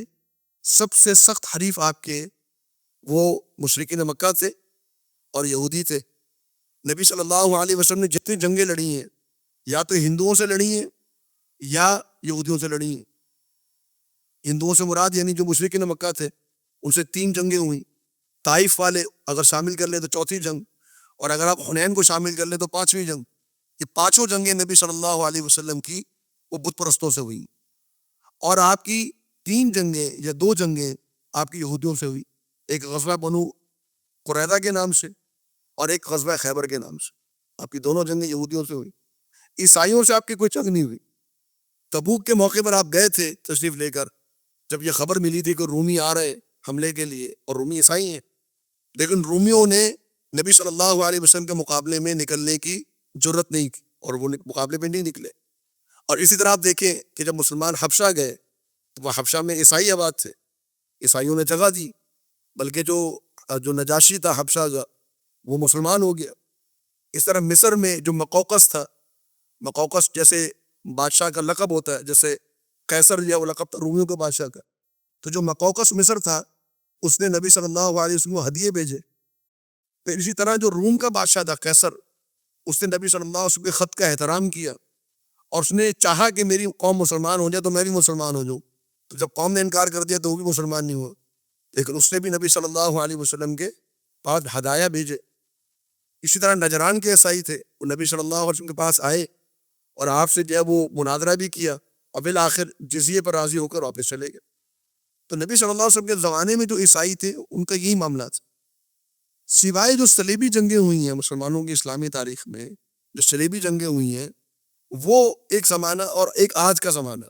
سب سے سخت حریف آپ کے وہ مشرکین مکہ تھے اور یہودی تھے. نبی صلی اللہ علیہ وسلم نے جتنی جنگیں لڑی ہیں یا تو ہندوؤں سے لڑی ہیں یا یہودیوں سے لڑی ہیں. ہندوؤں سے مراد یعنی جو مشرکین مکہ تھے ان سے 3 جنگیں ہوئیں. طائف والے اگر شامل کر لیں تو 4تھی جنگ, اور اگر آپ حنین کو شامل کر لیں تو 5ویں جنگ. یہ 5 جنگیں نبی صلی اللہ علیہ وسلم کی وہ بت پرستوں سے ہوئیں, اور آپ کی 3 جنگیں یا 2 جنگیں آپ کی یہودیوں سے ہوئی. ایک غزوہ بنو قریظہ کے نام سے اور ایک غزوہ خیبر کے نام سے. آپ کی دونوں جنگیں یہودیوں سے ہوئی. عیسائیوں سے آپ کی کوئی جنگ نہیں ہوئی. تبوک کے موقع پر آپ گئے تھے تشریف لے کر, جب یہ خبر ملی تھی کہ رومی آ رہے حملے کے لیے, اور رومی عیسائی ہیں, لیکن رومیوں نے نبی صلی اللہ علیہ وسلم کے مقابلے میں نکلنے کی جرت نہیں کی اور وہ مقابلے میں نہیں نکلے. اور اسی طرح آپ دیکھیں کہ جب مسلمان حبشہ گئے تو وہ حبشہ میں عیسائی آباد تھے, عیسائیوں نے جگہ دی, بلکہ جو نجاشی تھا حبشہ کا وہ مسلمان ہو گیا. اس طرح مصر میں جو مقوقس تھا, مقوقس جیسے بادشاہ کا لقب ہوتا ہے, جیسے قیصر یا وہ لقب تھا رومیوں کے بادشاہ کا, تو جو مقوقس مصر تھا اس نے نبی صلی اللہ علیہ وسلم کو ہدیے بھیجے. پھر اسی طرح جو روم کا بادشاہ تھا قیصر, اس نے نبی صلی اللہ علیہ وسلم کے خط کا احترام کیا اور اس نے چاہا کہ میری قوم مسلمان ہو جائے تو میں بھی مسلمان ہو جاؤں. تو جب قوم نے انکار کر دیا تو وہ بھی مسلمان نہیں ہوا, لیکن اس نے بھی نبی صلی اللہ علیہ وسلم کے پاس ہدایہ بھیجے. اسی طرح نجران کے عیسائی تھے, وہ نبی صلی اللہ علیہ وسلم کے پاس آئے اور آپ سے جو ہے وہ مناظرہ بھی کیا, اور بالآخر جزیے پر راضی ہو کر واپس چلے گئے. تو نبی صلی اللہ علیہ وسلم کے زمانے میں جو عیسائی تھے ان کا یہی معاملہ تھا. سوائے جو صلیبی جنگیں ہوئی ہیں مسلمانوں کی اسلامی تاریخ میں, جو صلیبی جنگیں ہوئی ہیں وہ ایک زمانہ اور ایک آج کا زمانہ,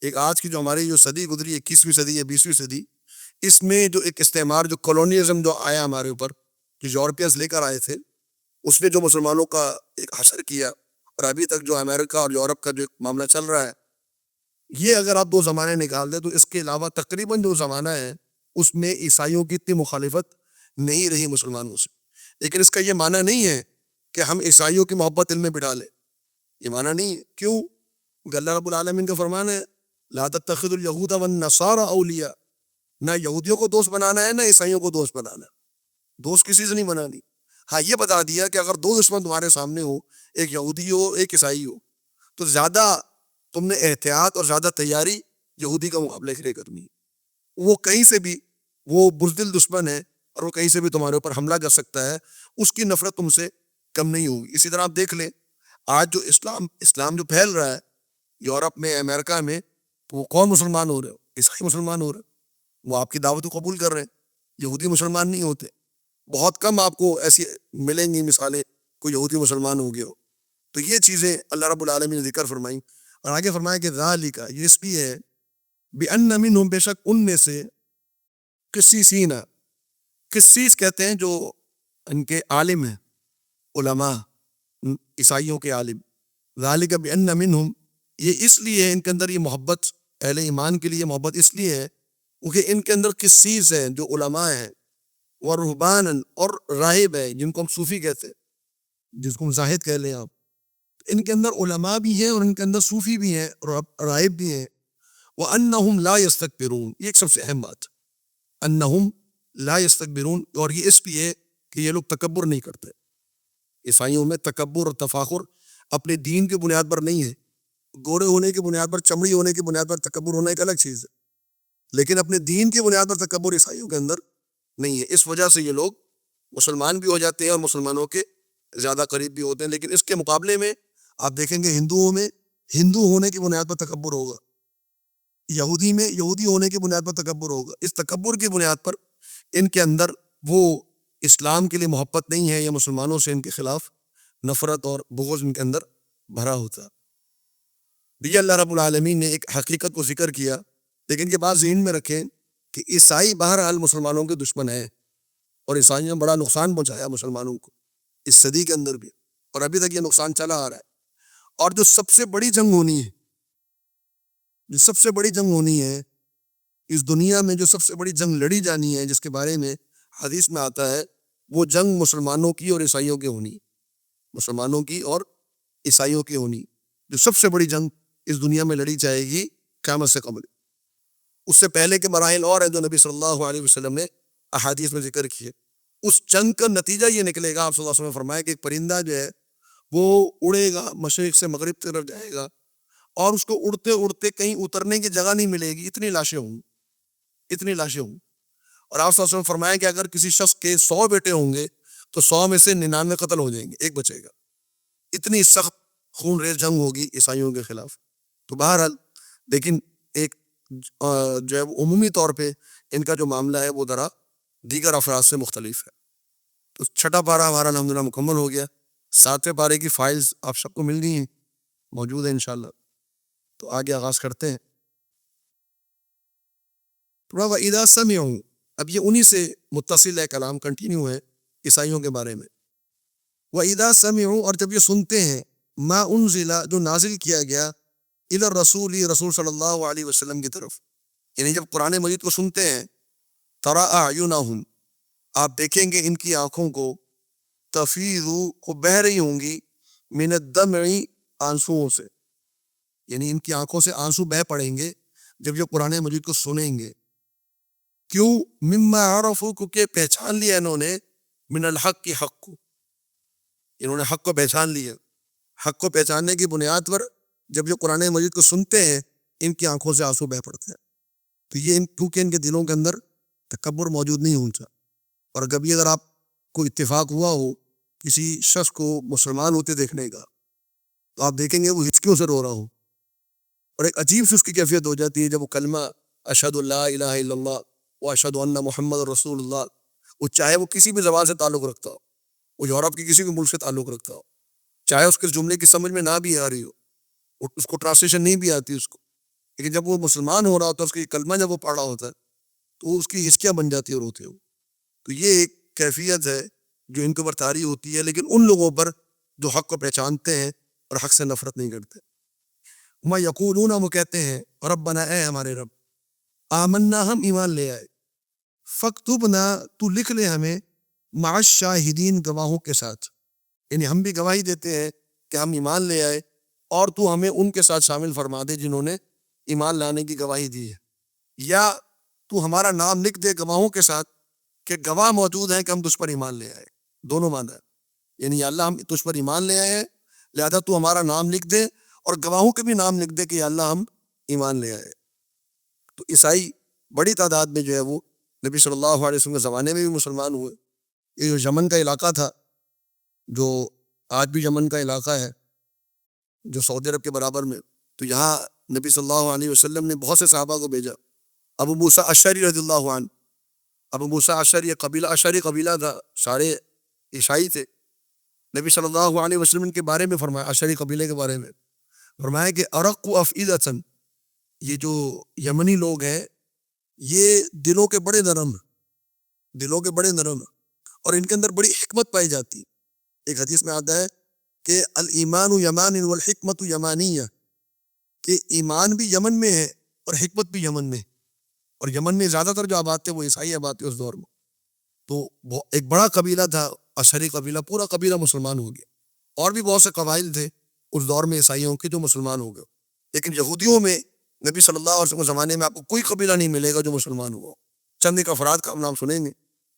ایک آج کی جو ہماری جو صدی گزری 21ویں صدی یا 20ویں صدی, اس میں جو ایک استعمار, جو کولونیزم جو آیا ہمارے اوپر, جو یورپینز لے کر آئے تھے, اس نے جو مسلمانوں کا ایک حشر کیا, اور ابھی تک جو امریکہ اور یورپ کا جو ایک معاملہ چل رہا ہے, یہ اگر آپ 2 زمانے نکال دیں تو اس کے علاوہ تقریباً جو زمانہ ہے اس میں عیسائیوں کی اتنی مخالفت نہیں رہی مسلمانوں سے. لیکن اس کا یہ معنی نہیں ہے کہ ہم عیسائیوں کی محبت دل میں بٹھا لیں, یہ معنی نہیں ہے. کیوں؟ کہ اللہ رب العالمین کا فرمان ہے لا تتخذوا اليهود والنصارى اولیاء, نہ یہودیوں کو دوست بنانا ہے نہ عیسائیوں کو دوست بنانا ہے, دوست کسی سے نہیں بنانی. ہاں یہ بتا دیا کہ اگر 2 دشمن تمہارے سامنے ہو, ایک یہودی ہو ایک عیسائی ہو, تو زیادہ تم نے احتیاط اور زیادہ تیاری یہودی کا مقابلے کے لیے کرنی ہے. وہ کہیں سے بھی وہ بزدل دشمن ہے اور وہ کہیں سے بھی تمہارے اوپر حملہ کر سکتا ہے, اس کی نفرت تم سے کم نہیں ہوگی. اسی طرح آپ دیکھ لیں آج جو اسلام جو پھیل رہا ہے یورپ میں, امریکہ میں, تو وہ کون مسلمان ہو رہے ہو؟ عیسائی مسلمان ہو رہے, وہ آپ کی دعوت کو قبول کر رہے ہیں. یہودی مسلمان نہیں ہوتے. بہت کم آپ کو ایسی ملیں گی مثالیں کوئی یہودی مسلمان ہو گیا ہو. تو یہ چیزیں اللہ رب العالمین نے ذکر فرمائیں, اور آگے فرمایا کہ ذالک, یہ اس بھی ہے بِأَنَّ مِنْهُمْ, بے شک ان میں سے, قسیسین, قسیس کہتے ہیں جو ان کے عالم ہیں، علماء، عیسائیوں کے عالم. ذالک بان منہم، یہ اس لیے ہے ان کے اندر یہ محبت، اہل ایمان کے لیے محبت اس لیے ہے کیونکہ ان کے اندر قسیس ہیں جو علماء ہیں، ورہبان، اور راہب ہے جن کو ہم صوفی کہتے ہیں، جس کو زاہد کہہ لیں آپ. ان کے اندر علماء بھی ہیں اور ان کے اندر صوفی بھی ہیں، راہب بھی ہیں. وَأَنَّهُمْ لَا يَسْتَكْبِرُونَ، یہ ایک سب سے اہم بات. انہم لا یستکبرون، اور یہ اس لیے کہ یہ لوگ تکبر نہیں کرتے. عیسائیوں میں تکبر اور تفاخر اپنے دین کے بنیاد پر نہیں ہے. گورے ہونے کی بنیاد پر، چمڑی ہونے کی بنیاد پر تکبر ہونا ایک الگ چیز ہے، لیکن اپنے دین کی بنیاد پر تکبر عیسائیوں کے اندر نہیں ہے. اس وجہ سے یہ لوگ مسلمان بھی ہو جاتے ہیں اور مسلمانوں کے زیادہ قریب بھی ہوتے ہیں. لیکن اس کے مقابلے میں آپ دیکھیں گے ہندوؤں میں ہندو ہونے کی بنیاد پر تکبر ہوگا، یہودی میں یہودی ہونے کی بنیاد پر تکبر ہوگا. اس تکبر کی بنیاد پر ان کے اندر وہ اسلام کے لیے محبت نہیں ہے، یا مسلمانوں سے ان کے خلاف نفرت اور بغض ان کے اندر بھرا ہوتا. یہ اللہ رب العالمین نے ایک حقیقت کو ذکر کیا، لیکن یہ بات ذہن میں رکھیں کہ عیسائی بہرحال مسلمانوں کے دشمن ہیں، اور عیسائیوں نے بڑا نقصان پہنچایا مسلمانوں کو اس صدی کے اندر بھی، اور ابھی تک یہ نقصان چلا آ رہا ہے. اور جو سب سے بڑی جنگ ہونی ہے، جو سب سے بڑی جنگ ہونی ہے اس دنیا میں، جو سب سے بڑی جنگ لڑی جانی ہے، جس کے بارے میں حدیث میں آتا ہے، وہ جنگ مسلمانوں کی اور عیسائیوں کی ہونی، مسلمانوں کی اور عیسائیوں کی ہونی. جو سب سے بڑی جنگ اس دنیا میں لڑی جائے گی قیامت سے قبل. اس سے پہلے کے مراحل اور ہیں جو نبی صلی اللہ علیہ وسلم نے احادیث میں ذکر کیے. اس جنگ کا نتیجہ یہ نکلے گا، آپ صلی اللہ علیہ وسلم نے فرمایا کہ ایک پرندہ جو ہے وہ اڑے گا، مشرق سے مغرب کی طرف جائے گا، اور اس کو اڑتے اڑتے کہیں اترنے کی جگہ نہیں ملے گی، اتنی لاشیں ہوں، اتنی لاشیں ہوں. اور آپ صلی اللہ علیہ وسلم نے فرمایا کہ اگر کسی شخص کے 100 بیٹے ہوں گے تو 100 میں سے 99 قتل ہو جائیں گے، ایک بچے گا. اتنی سخت خون ریز جنگ ہوگی عیسائیوں کے خلاف. تو بہرحال لیکن ایک جو ہے عمومی طور پہ ان کا جو معاملہ ہے وہ ذرا دیگر افراد سے مختلف ہے. تو 6واں پارہ ہمارا الحمدللہ مکمل ہو گیا. 7ویں پارے کی فائلز آپ سب کو مل گئی ہیں، موجود ہیں انشاءاللہ. تو آگے آغاز کرتے ہیں. وَإِذَا سَمِعُوا، اب یہ انہی سے متصل ہے کلام، کنٹینیو ہے عیسائیوں کے بارے میں. وَإِذَا سَمِعُوا، اور جب یہ سنتے ہیں، مَا أُنزِلَ، جو نازل کیا گیا، إِلَى الرَّسُولِ، رسول صلی اللہ علیہ وسلم کی طرف، یعنی جب قرآن مجید کو سنتے ہیں، تَرَىٰ أَعْيُنَهُمْ، آپ دیکھیں گے ان کی آنکھوں کو، تفیض، کو بہہ رہی ہوں گی، من الدمع، آنسوؤں سے، یعنی ان کی آنکھوں سے آنسو بہہ پڑیں گے جب یہ قرآن مجید کو سنیں گے. کیوں؟ مما عرفوا، کیونکہ پہچان لیا انہوں نے، من الحق کی حق کو، انہوں نے حق کو پہچان لیا. حق کو پہچاننے کی بنیاد پر جب یہ قرآن مجید کو سنتے ہیں ان کی آنکھوں سے آنسو بہہ پڑتے ہیں. تو یہ کیونکہ ان کے دلوں کے اندر تکبر موجود نہیں ہوتا. اور کبھی اگر آپ کو اتفاق ہوا ہو کسی شخص کو مسلمان ہوتے دیکھنے کا، تو آپ دیکھیں گے وہ ہچکیوں سے رو رہا ہو، اور ایک عجیب سی اس کی کیفیت ہو جاتی ہے جب وہ کلمہ اشہد اللہ الہ الا اللہ و اشہد ان محمد رسول اللہ، وہ چاہے وہ کسی بھی زبان سے تعلق رکھتا ہو، وہ یورپ کے کسی بھی ملک سے تعلق رکھتا ہو، چاہے اس کے جملے کی سمجھ میں نہ بھی آ رہی ہو، اس کو ٹرانسلیشن نہیں بھی آتی اس کو، لیکن جب وہ مسلمان ہو رہا ہوتا ہے، اس کی کلمہ جب وہ پڑھ رہا ہوتا ہے تو اس کی ہچکیاں بن جاتی ہے روتے ہوئے. تو یہ ایک کیفیت ہے جو ان کے اوپر طاری ہوتی ہے، لیکن ان لوگوں پر جو حق کو پہچانتے ہیں اور حق سے نفرت نہیں کرتے. ما یقولون، وہ کہتے ہیں، ربنا، اے ہمارے رب، آمنا، ہم ایمان لے آئے، فاکتبنا، تو لکھ لے ہمیں، مع الشاہدین، گواہوں کے ساتھ، یعنی ہم بھی گواہی دیتے ہیں کہ ہم ایمان لے آئے، اور تو ہمیں ان کے ساتھ شامل فرما دے جنہوں نے ایمان لانے کی گواہی دی ہے. یا تو ہمارا نام لکھ دے گواہوں کے ساتھ کہ گواہ موجود ہیں کہ ہم تجھ پر ایمان لے آئے. دونوں معنی ہے، یعنی یا اللہ ہم تجھ پر ایمان لے آئے ہیں، لہذا تو ہمارا نام لکھ دے، اور گواہوں کے بھی نام لکھ دے کہ یا اللہ ہم ایمان لے آئے. تو عیسائی بڑی تعداد میں جو ہے وہ نبی صلی اللہ علیہ وسلم کے زمانے میں بھی مسلمان ہوئے. یہ جو یمن کا علاقہ تھا، جو آج بھی یمن کا علاقہ ہے، جو سعودی عرب کے برابر میں، تو یہاں نبی صلی اللہ علیہ وسلم نے بہت سے صحابہ کو بھیجا. ابو موسیٰ اشعری رضی اللہ عنہ، ابو موسیٰ اشعری قبیلہ، اشعری قبیلہ تھا، سارے عیسائی تھے. نبی صلی اللہ علیہ وسلم کے بارے میں فرمایا، اشعری قبیلے کے بارے میں فرمایا کہ ارق افئدۃ، یہ جو یمنی لوگ ہیں یہ دلوں کے بڑے نرم ہیں، دلوں کے بڑے نرم ہیں اور ان کے اندر بڑی حکمت پائی جاتی ہے. ایک حدیث میں آتا ہے کہ الایمان یمان والحکمت یمانیہ، کہ ایمان بھی یمن میں ہے اور حکمت بھی یمن میں ہے. اور یمن میں زیادہ تر جو آباد تھے وہ عیسائی آباد تھے اس دور میں. تو ایک بڑا قبیلہ تھا اشعری قبیلہ، پورا قبیلہ مسلمان ہو گیا. اور بھی بہت سے قبائل تھے اس دور میں عیسائیوں کے جو مسلمان ہو گئے. لیکن یہودیوں میں نبی صلی اللہ علیہ وسلم کے زمانے میں آپ کو کوئی قبیلہ نہیں ملے گا جو مسلمان ہوا. چند ایک افراد کا ہم نام سنیں گے،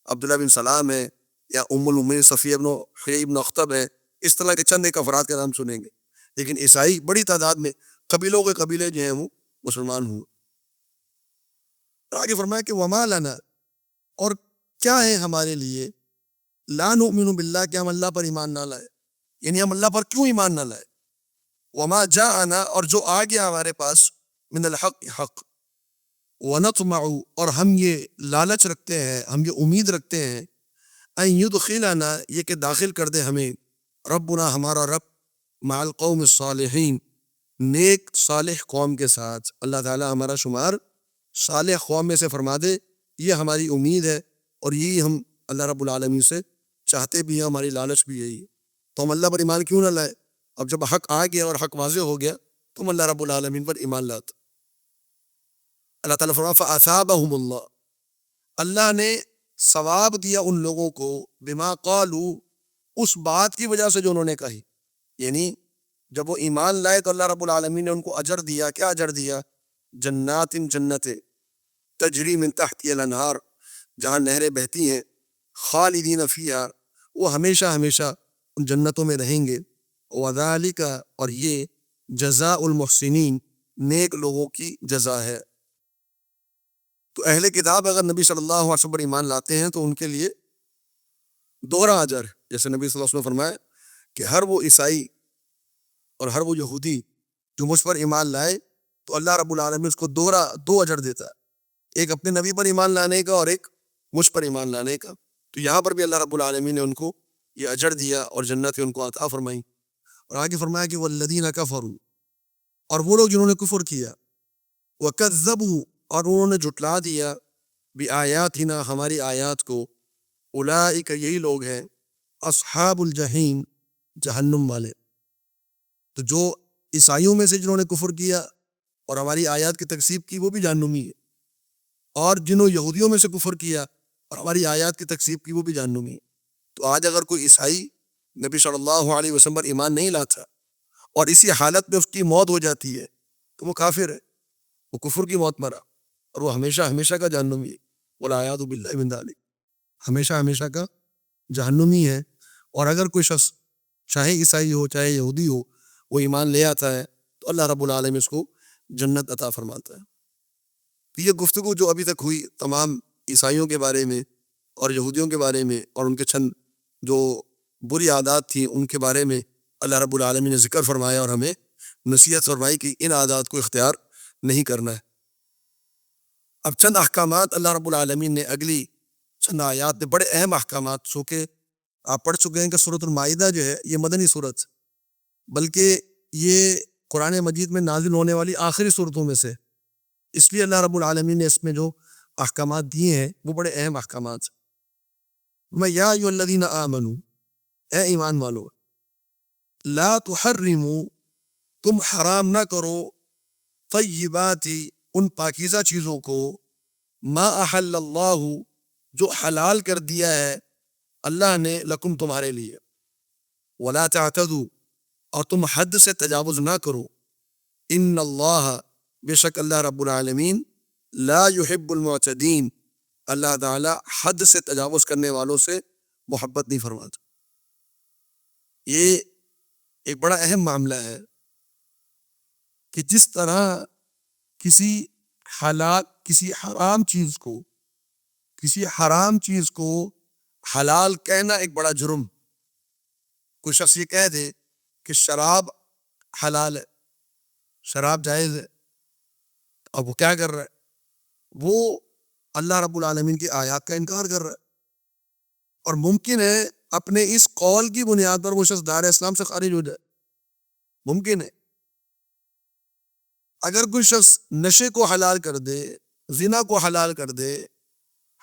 عبداللہ بن سلام ہے یا ام المؤمنین صفیہ بن حیی بن اخطب ہے، اس طرح کے چند ایک افراد کا نام سنیں گے. لیکن عیسائی بڑی تعداد میں قبیلوں کے قبیلے جو ہیں وہ مسلمان ہوئے. آگے فرمایا کہ وما لنا، اور کیا ہے ہمارے لیے، لا نؤمن باللہ، کہ ہم اللہ پر ایمان نہ لائے. یعنی ہم اللہ پر کیوں ایمان نہ لائے. وما جاءنا، اور جو آ گیا ہمارے پاس، من الحق، حق، ونطمع، اور ہم یہ لالچ رکھتے ہیں، ہم یہ امید رکھتے ہیں، ان یدخلنا، یہ کہ داخل کر دے ہمیں، ربنا، ہمارا رب، مع القوم الصالحین، نیک صالح قوم کے ساتھ. اللہ تعالیٰ ہمارا شمار صالح قوم میں سے فرما دے، یہ ہماری امید ہے اور یہی ہم اللہ رب العالمین سے چاہتے بھی ہیں، ہماری لالچ بھی یہی ہے. تو ہم اللہ پر ایمان کیوں نہ لائے؟ اب جب حق آ گیا اور حق واضح ہو گیا تو ہم اللہ رب العالمین پر ایمان لاتے. اللہ تعالیٰ فرما فَأَثَابَهُمُ اللَّهُ، اللہ نے ثواب دیا ان لوگوں کو، بما قالوا، اس بات کی وجہ سے جو انہوں نے کہی. یعنی جب وہ ایمان لائے تو اللہ رب العالمین نے ان کو اجر دیا. کیا اجر دیا؟ جنات، جنت، تجری من تحتی الانہار، جہاں نہریں بہتی ہیں، خالدین فیہا، وہ ہمیشہ ہمیشہ ان جنتوں میں رہیں گے. وذالک، اور یہ جزاء المحسنین، نیک لوگوں کی جزا ہے. تو اہل کتاب اگر نبی صلی اللہ علیہ وسلم پر ایمان لاتے ہیں تو ان کے لیے دوہرا اجر، جیسے نبی صلی اللہ علیہ وسلم نے فرمایا کہ ہر وہ عیسائی اور ہر وہ یہودی جو مجھ پر ایمان لائے تو اللہ رب العالمین اس کو دو اجر دیتا ہے، ایک اپنے نبی پر ایمان لانے کا اور ایک مجھ پر ایمان لانے کا. تو یہاں پر بھی اللہ رب العالمین نے ان کو یہ اجر دیا اور جنت ان کو عطا فرمائی. اور آگے فرمایا کہ والذین کفروا، اور وہ لوگ جنہوں نے کفر کیا، وکذبوا، اور انہوں نے جھٹلا دیا، بآیاتنا، ہماری آیات کو، اولئک، یہی لوگ ہیں، اصحاب الجحیم، جہنم والے. تو جو عیسائیوں میں سے جنہوں نے کفر کیا اور ہماری آیات کی تکذیب کی وہ بھی جہنمی ہے، اور جنہوں یہودیوں میں سے کفر کیا اور ہماری آیات کی تکذیب کی وہ بھی جہنمی ہے. تو آج اگر کوئی عیسائی نبی صلی اللہ علیہ وسلم پر ایمان نہیں لاتا اور اسی حالت میں اس کی موت ہو جاتی ہے تو وہ کافر ہے، وہ کفر کی موت مرا اور وہ ہمیشہ ہمیشہ کا جہنمی ہے. والعیاذ باللہ من ذلک، ہمیشہ ہمیشہ کا جہنمی ہے. اور اگر کوئی شخص چاہے عیسائی ہو چاہے یہودی ہو وہ ایمان لے آتا ہے تو اللہ رب العالمین اس کو جنت عطا فرماتا ہے. تو یہ گفتگو جو ابھی تک ہوئی تمام عیسائیوں کے بارے میں اور یہودیوں کے بارے میں اور ان کے چند جو بری عادات تھیں ان کے بارے میں اللہ رب العالمین نے ذکر فرمایا اور ہمیں نصیحت فرمائی کہ ان عادات کو اختیار نہیں کرنا ہے. اب چند احکامات اللہ رب العالمین نے اگلی چند آیات میں، بڑے اہم احکامات، سو کہ آپ پڑھ چکے ہیں کہ سورۃ المائدہ جو ہے یہ مدنی سورت، بلکہ یہ قرآن مجید میں نازل ہونے والی آخری صورتوں میں سے، اس لیے اللہ رب العالمین نے اس میں جو احکامات دیے ہیں وہ بڑے اہم احکامات. میں یا ایھا الذین آمنوا، اے ایمان والو، لا تحرموا، تم حرام نہ کرو، طیبات، ان پاکیزہ چیزوں کو، ما احل اللہ، جو حلال کر دیا ہے اللہ نے، لکم، تمہارے لیے، ولا تعتدوا، اور تم حد سے تجاوز نہ کرو، ان اللہ، بے شک اللہ رب العالمین، لا يحب المعتدین، اللہ تعالی حد سے تجاوز کرنے والوں سے محبت نہیں فرماتا. یہ ایک بڑا اہم معاملہ ہے کہ جس طرح کسی حرام چیز کو حلال کہنا ایک بڑا جرم. کوئی شخص یہ کہہ دے کہ شراب حلال ہے، شراب جائز ہے، اب وہ کیا کر رہا ہے؟ وہ اللہ رب العالمین کی آیات کا انکار کر رہا ہے. اور ممکن ہے اپنے اس قول کی بنیاد پر وہ شخص دائرہ اسلام سے خارج ہو جائے، ممکن ہے. اگر کوئی شخص نشے کو حلال کر دے، زنا کو حلال کر دے،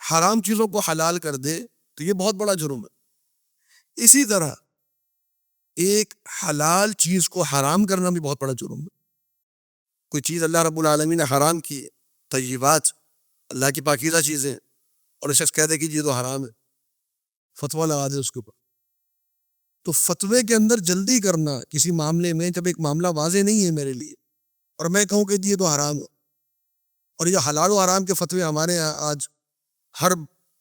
حرام چیزوں کو حلال کر دے تو یہ بہت بڑا جرم ہے. اسی طرح ایک حلال چیز کو حرام کرنا بھی بہت بڑا جرم ہے. کوئی چیز اللہ رب العالمین نے حرام کی ہے، طیبات اللہ کی پاکیزہ چیزیں، اور شخص کہہ دے کہ یہ تو حرام ہے، فتویٰ لگا دے اس کے اوپر. تو فتوے کے اندر جلدی کرنا کسی معاملے میں، جب ایک معاملہ واضح نہیں ہے میرے لیے اور میں کہوں کہ یہ تو حرام ہے، اور یہ حلال و حرام کے فتوے ہمارے یہاں آج ہر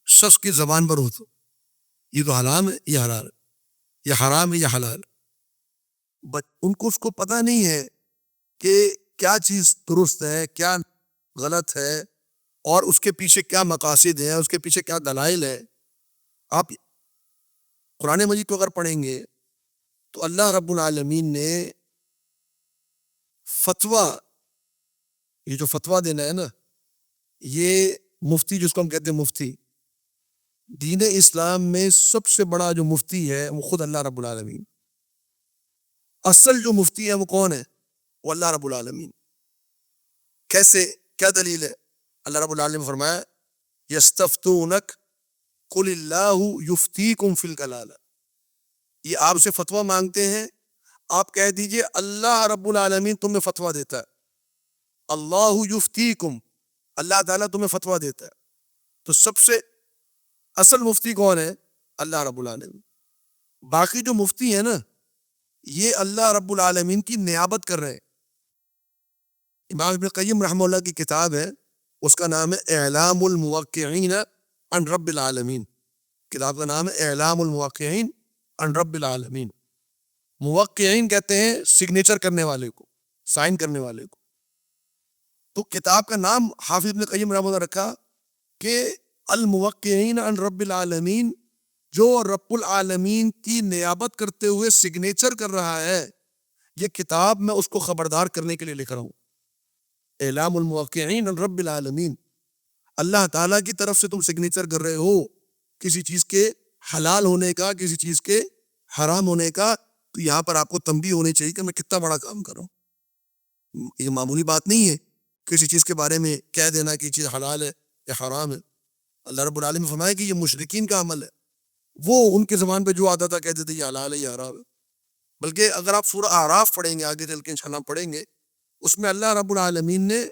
شخص کی زبان پر ہوتے، یہ تو حرام ہے، یہ حلال ہے، یہ حرام ہے، یہ حلال ہے. ان کو اس کو پتہ نہیں ہے کہ کیا چیز درست ہے، کیا غلط ہے، اور اس کے پیچھے کیا مقاصد ہیں، اس کے پیچھے کیا دلائل ہے. آپ قرآن مجید کو اگر پڑھیں گے تو اللہ رب العالمین نے فتویٰ، یہ جو فتویٰ دینا ہے نا، یہ مفتی جس کو ہم کہتے ہیں مفتی، دین اسلام میں سب سے بڑا جو مفتی ہے وہ خود اللہ رب العالمین. اصل جو مفتی ہے وہ کون ہے؟ وہ اللہ رب العالمین. کیسے؟ کیا دلیل ہے؟ اللہ رب العالمین نے فرمایا یستفتونک قل اللہ یفتیکم فی الکلالہ، یہ آپ سے فتویٰ مانگتے ہیں، آپ کہہ دیجئے اللہ رب العالمین تمہیں فتویٰ دیتا ہے. اللہ یفتیکم، اللہ تعالیٰ تمہیں فتویٰ دیتا ہے. تو سب سے اصل مفتی کون ہے؟ اللہ رب العالمین. باقی جو مفتی ہیں نا، یہ اللہ رب العالمین کی نیابت کر رہے ہیں. امام ابن قیم رحمہ اللہ کی کتاب ہے، اس کا نام ہے اعلام الموقعین عن رب العالمین. کتاب کا نام ہے اعلام الموقعین عن رب العالمین. موقعین کہتے ہیں سگنیچر کرنے والے کو، سائن کرنے والے کو. تو کتاب کا نام حافظ ابن قیم رحمہ اللہ رکھا کہ الموقعین عن رب العالمین، جو رب العالمین کی نیابت کرتے ہوئے سگنیچر کر رہا ہے. یہ کتاب میں اس کو خبردار کرنے کے لیے لکھ رہا ہوں. اعلام الموقعین عن رب العالمین، اللہ تعالیٰ کی طرف سے تم سگنیچر کر رہے ہو کسی چیز کے حلال ہونے کا، کسی چیز کے حرام ہونے کا، تو یہاں پر آپ کو تنبیہ ہونی چاہیے کہ میں کتنا بڑا کام کر رہا ہوں. یہ معمولی بات نہیں ہے کسی چیز کے بارے میں کہہ دینا کہ یہ چیز حلال ہے یا حرام ہے. اللہ رب العالمین نے فرمایا کہ یہ مشرکین کا عمل ہے، وہ ان کے زبان پہ جو آتا تھا کہتے تھے یہ حلال ہے، یہ حرام ہے. بلکہ اگر آپ سورہ اعراف پڑھیں گے، آگے چل کے انشاءاللہ پڑھیں گے، اس میں اللہ رب العالمین نے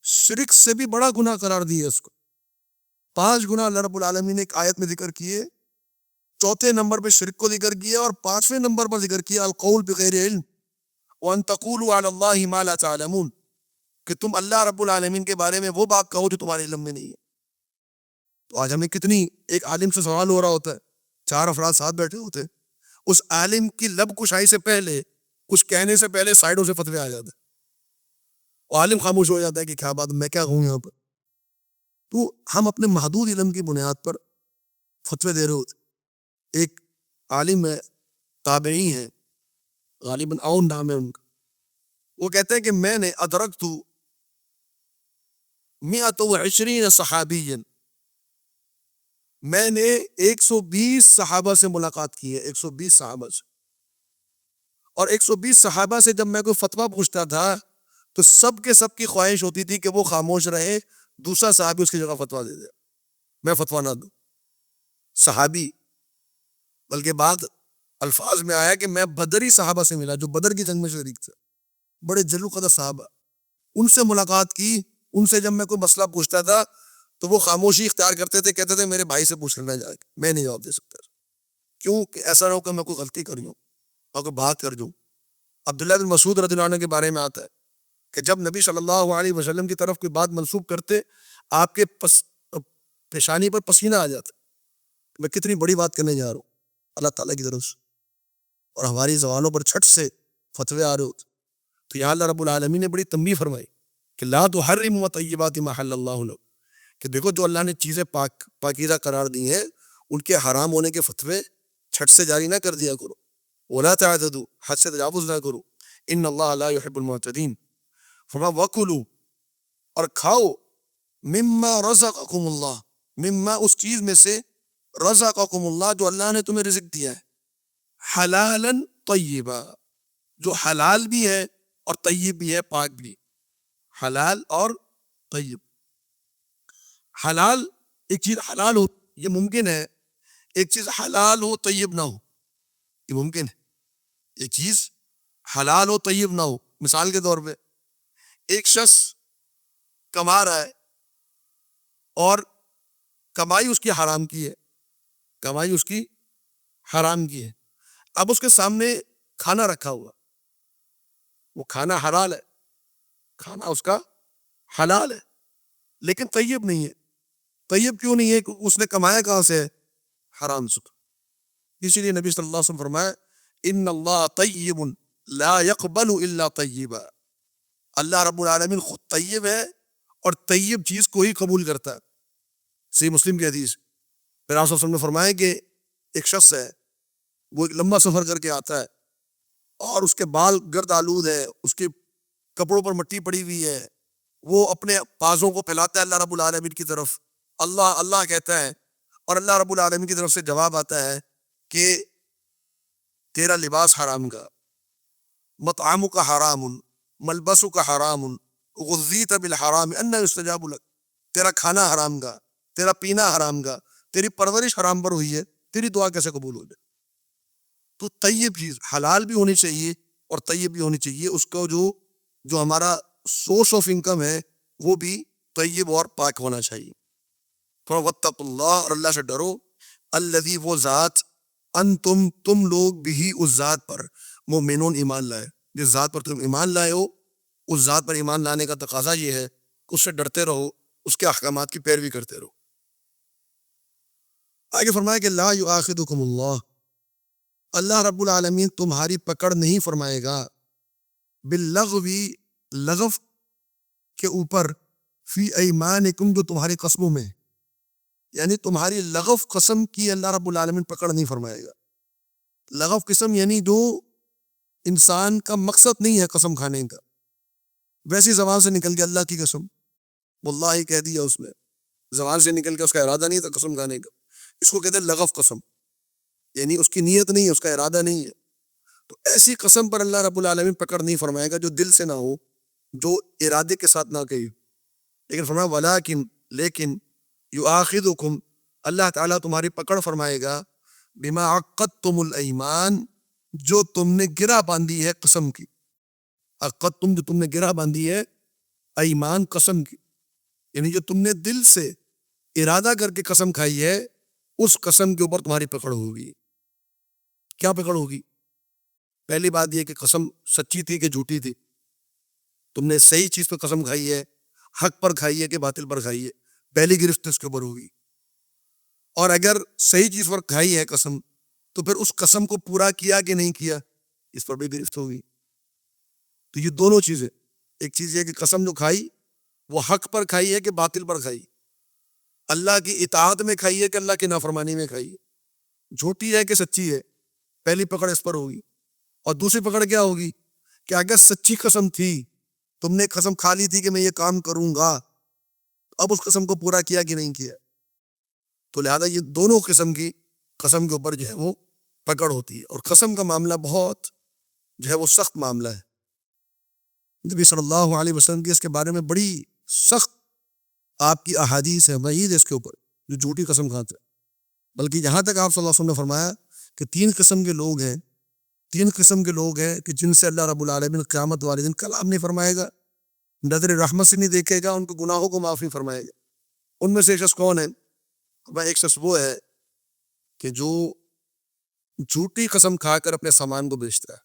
شرک سے بھی بڑا گناہ قرار دیا اس کو. 5 گناہ اللہ رب العالمین نے ایک آیت میں ذکر کیے. چوتھے نمبر پہ شرک کو ذکر کیا، اور 5ویں نمبر پر ذکر کیا القول بغیر علم وان تقولوا علی اللہ ما لا تعلمون، کہ تم اللہ رب العالمین کے بارے میں وہ بات کہو جو تمہارے علم میں نہیں ہے. تو آج ہمیں کتنی، ایک عالم سے سوال ہو رہا ہوتا ہے، 4 افراد ساتھ بیٹھے ہوتے ہیں، اس عالم کی لب کشائی سے پہلے، کچھ کہنے سے پہلے سائڈوں سے فتوے آ جاتے ہیں، اور عالم خاموش ہو جاتا ہے کہ کیا بات، میں کیا کہوں یہاں پر. تو ہم اپنے محدود علم کی بنیاد پر فتوے دے رہے ہوتے. ایک عالم ہے، تابعی ہیں، غالباً اون نام ہے ان کا، وہ کہتے ہیں کہ میں نے ادرکت 120 صحابی، میں نے 120 صحابہ سے ملاقات کی ہے، 120 صحابہ سے. اور 120 صحابہ سے جب میں کوئی فتویٰ پوچھتا تھا تو سب کے سب کی خواہش ہوتی تھی کہ وہ خاموش رہے، دوسرا صحابی اس کی جگہ فتویٰ دے دے، میں فتویٰ نہ دوں. صحابی، بلکہ بعد الفاظ میں آیا کہ میں بدری صحابہ سے ملا جو بدر کی جنگ میں شریک تھے، بڑے جلو قدر صحابہ، ان سے ملاقات کی. ان سے جب میں کوئی مسئلہ پوچھتا تھا تو وہ خاموشی اختیار کرتے تھے، کہتے تھے میرے بھائی سے پوچھ لینا جا کے، میں نہیں جواب دے سکتا. کیوں کہ ایسا نہ ہو کہ میں کوئی غلطی کر دوں اور کوئی بات کر دوں. عبداللہ بن مسعود رضی اللہ عنہ کے بارے میں آتا ہے کہ جب نبی صلی اللہ علیہ وسلم کی طرف کوئی بات منسوب کرتے، آپ کے پیشانی پر پسینہ آ جاتا، میں کتنی بڑی بات کرنے جا رہا ہوں اللہ تعالیٰ کی طرف سے، اور ہماری زبانوں پر چھٹ سے فتوے آ رہے ہوتے. تو یہاں اللہ رب العالمین نے بڑی تنبیہ فرمائی کہ لا تحرموا طیبات ما حل اللہ لکم، کہ دیکھو جو اللہ نے چیزیں پاکیزہ قرار دی ہیں، ان کے حرام ہونے کے فتوے چھٹ سے جاری نہ کر دیا کرو. ولا تعتدوا، حد سے تجاوز نہ کرو. ان اللہ لا يحب المعتدین. فرمایا وکلوا، اور کھاؤ، مما رزقکم اللہ، مما اس چیز میں سے، رزقکم اللہ جو اللہ نے تمہیں رزق دیا ہے، حلالا طیبا، جو حلال بھی ہے اور طیب بھی ہے، پاک بھی. حلال اور طیب. حلال ایک چیز حلال ہو یہ ممکن ہے، ایک چیز حلال ہو طیب نہ ہو یہ ممکن ہے. ایک چیز حلال ہو طیب نہ ہو. مثال کے طور پہ ایک شخص کما رہا ہے اور کمائی اس کی حرام کی ہے، کمائی اس کی حرام کی ہے. اب اس کے سامنے کھانا رکھا ہوا، وہ کھانا حلال ہے، کھانا اس کا حلال ہے لیکن طیب نہیں ہے. طیب کیوں نہیں ہے؟ اس نے کمایا کہاں سے ہے؟ حرام سے. اسی لیے نبی صلی اللہ علیہ وسلم فرمایا ان اللہ طیب لا يقبل الا طیبا. اللہ رب العالمین خود طیب ہے اور طیب چیز کو ہی قبول کرتا ہے. صحیح مسلم کی حدیث. پھر آپ صلی اللہ علیہ وسلم نے فرمایا کہ ایک شخص ہے وہ ایک لمبا سفر کر کے آتا ہے اور اس کے بال گرد آلود ہے، اس کے کپڑوں پر مٹی پڑی ہوئی ہے، وہ اپنے بازوں کو پھیلاتا ہے اللہ رب العالمین کی طرف، اللہ اللہ کہتا ہے اور اللہ رب العالمین کی طرف سے جواب آتا ہے کہ تیرا لباس حرام کا، مطعم کا حرام، ملبس کا حرام، غذیت بالحرام انہ یستجاب لک. تیرا کھانا حرام کا، تیرا پینا حرام کا، تیری پرورش حرام پر ہوئی ہے، تیری دعا کیسے قبول ہو جائے؟ تو طیب چیز حلال بھی ہونی چاہیے اور طیب بھی ہونی چاہیے. اس کو جو ہمارا سورس آف انکم ہے وہ بھی طیب اور پاک ہونا چاہیے. تھوڑا واتقوا اللہ، اور اللہ سے ڈرو، الذی وہ ذات انتم تم لوگ بھی اس ذات پر مومنون ایمان لائے. جس ذات پر تم ایمان لائے ہو اس ذات پر ایمان لانے کا تقاضا یہ ہے کہ اس سے ڈرتے رہو، اس کے احکامات کی پیروی کرتے رہو. آگے فرمایا کہ لا یؤاخذکم اللہ، اللہ رب العالمین تمہاری پکڑ نہیں فرمائے گا باللغو، لغو کے اوپر، فی ایمانکم جو تمہاری قسموں میں، یعنی تمہاری لغو قسم کی اللہ رب العالمین پکڑ نہیں فرمائے گا. لغو قسم یعنی جو انسان کا مقصد نہیں ہے قسم کھانے کا، ویسی زبان سے نکل گیا اللہ کی قسم، واللہ کہہ دیا اس نے، زبان سے نکل کے اس کا ارادہ نہیں تھا قسم کھانے کا، اس کو کہتے ہیں لغو قسم، یعنی اس کی نیت نہیں ہے، اس کا ارادہ نہیں ہے. تو ایسی قسم پر اللہ رب العالمین پکڑ نہیں فرمائے گا جو دل سے نہ ہو، جو ارادے کے ساتھ نہ کہی. لیکن فرمایا ولیکن، لیکن یؤاخذکم، اللہ تعالیٰ تمہاری پکڑ فرمائے گا بما عقدتم الایمان، جو تم نے گرہ باندھی ہے قسم کی. عقدتم، جو تم نے گرہ باندھی ہے، ایمان قسم کی، یعنی جو تم نے دل سے ارادہ کر کے قسم کھائی ہے اس قسم کے اوپر تمہاری پکڑ ہوگی. کیا پکڑ ہوگی؟ پہلی بات یہ کہ قسم سچی تھی کہ جھوٹی تھی. تم نے صحیح چیز پہ قسم کھائی ہے، حق پر کھائی ہے کہ باطل پر کھائی ہے، پہلی گرفت اس کے اوپر ہوگی. اور اگر صحیح چیز پر کھائی ہے قسم تو پھر اس قسم کو پورا کیا کہ نہیں کیا، اس پر بھی گرفت ہوگی. تو یہ دونوں چیزیں، ایک چیز یہ کہ قسم جو کھائی وہ حق پر کھائی ہے کہ باطل پر کھائی، اللہ کی اطاعت میں کھائی ہے کہ اللہ کی نافرمانی میں کھائی ہے، جھوٹی ہے کہ سچی ہے، پہلی پکڑ اس پر ہوگی. اور دوسری پکڑ کیا ہوگی کہ اگر سچی قسم تھی، تم نے قسم کھا لی تھی کہ میں یہ کام کروں گا، اب اس قسم کو پورا کیا کہ نہیں کیا، تو لہذا یہ دونوں قسم کی قسم کے اوپر جو ہے وہ پکڑ ہوتی ہے. اور قسم کا معاملہ بہت جو ہے وہ سخت معاملہ ہے. نبی صلی اللہ علیہ وسلم کی اس کے بارے میں بڑی سخت آپ کی احادیث ہے، وعید ہے اس کے اوپر جو جھوٹی قسم کھاتے ہیں. بلکہ یہاں تک آپ صلی اللہ علیہ وسلم نے فرمایا کہ تین قسم کے لوگ ہیں کہ جن سے اللہ رب العالمین قیامت والے دن کلام نہیں فرمائے گا، نظر رحمت سے نہیں دیکھے گا، ان کے گناہوں کو معاف نہیں فرمائے گا. ان میں سے ایک شخص کون ہے؟ ایک شخص وہ ہے کہ جو جھوٹی قسم کھا کر اپنے سامان کو بیچتا ہے،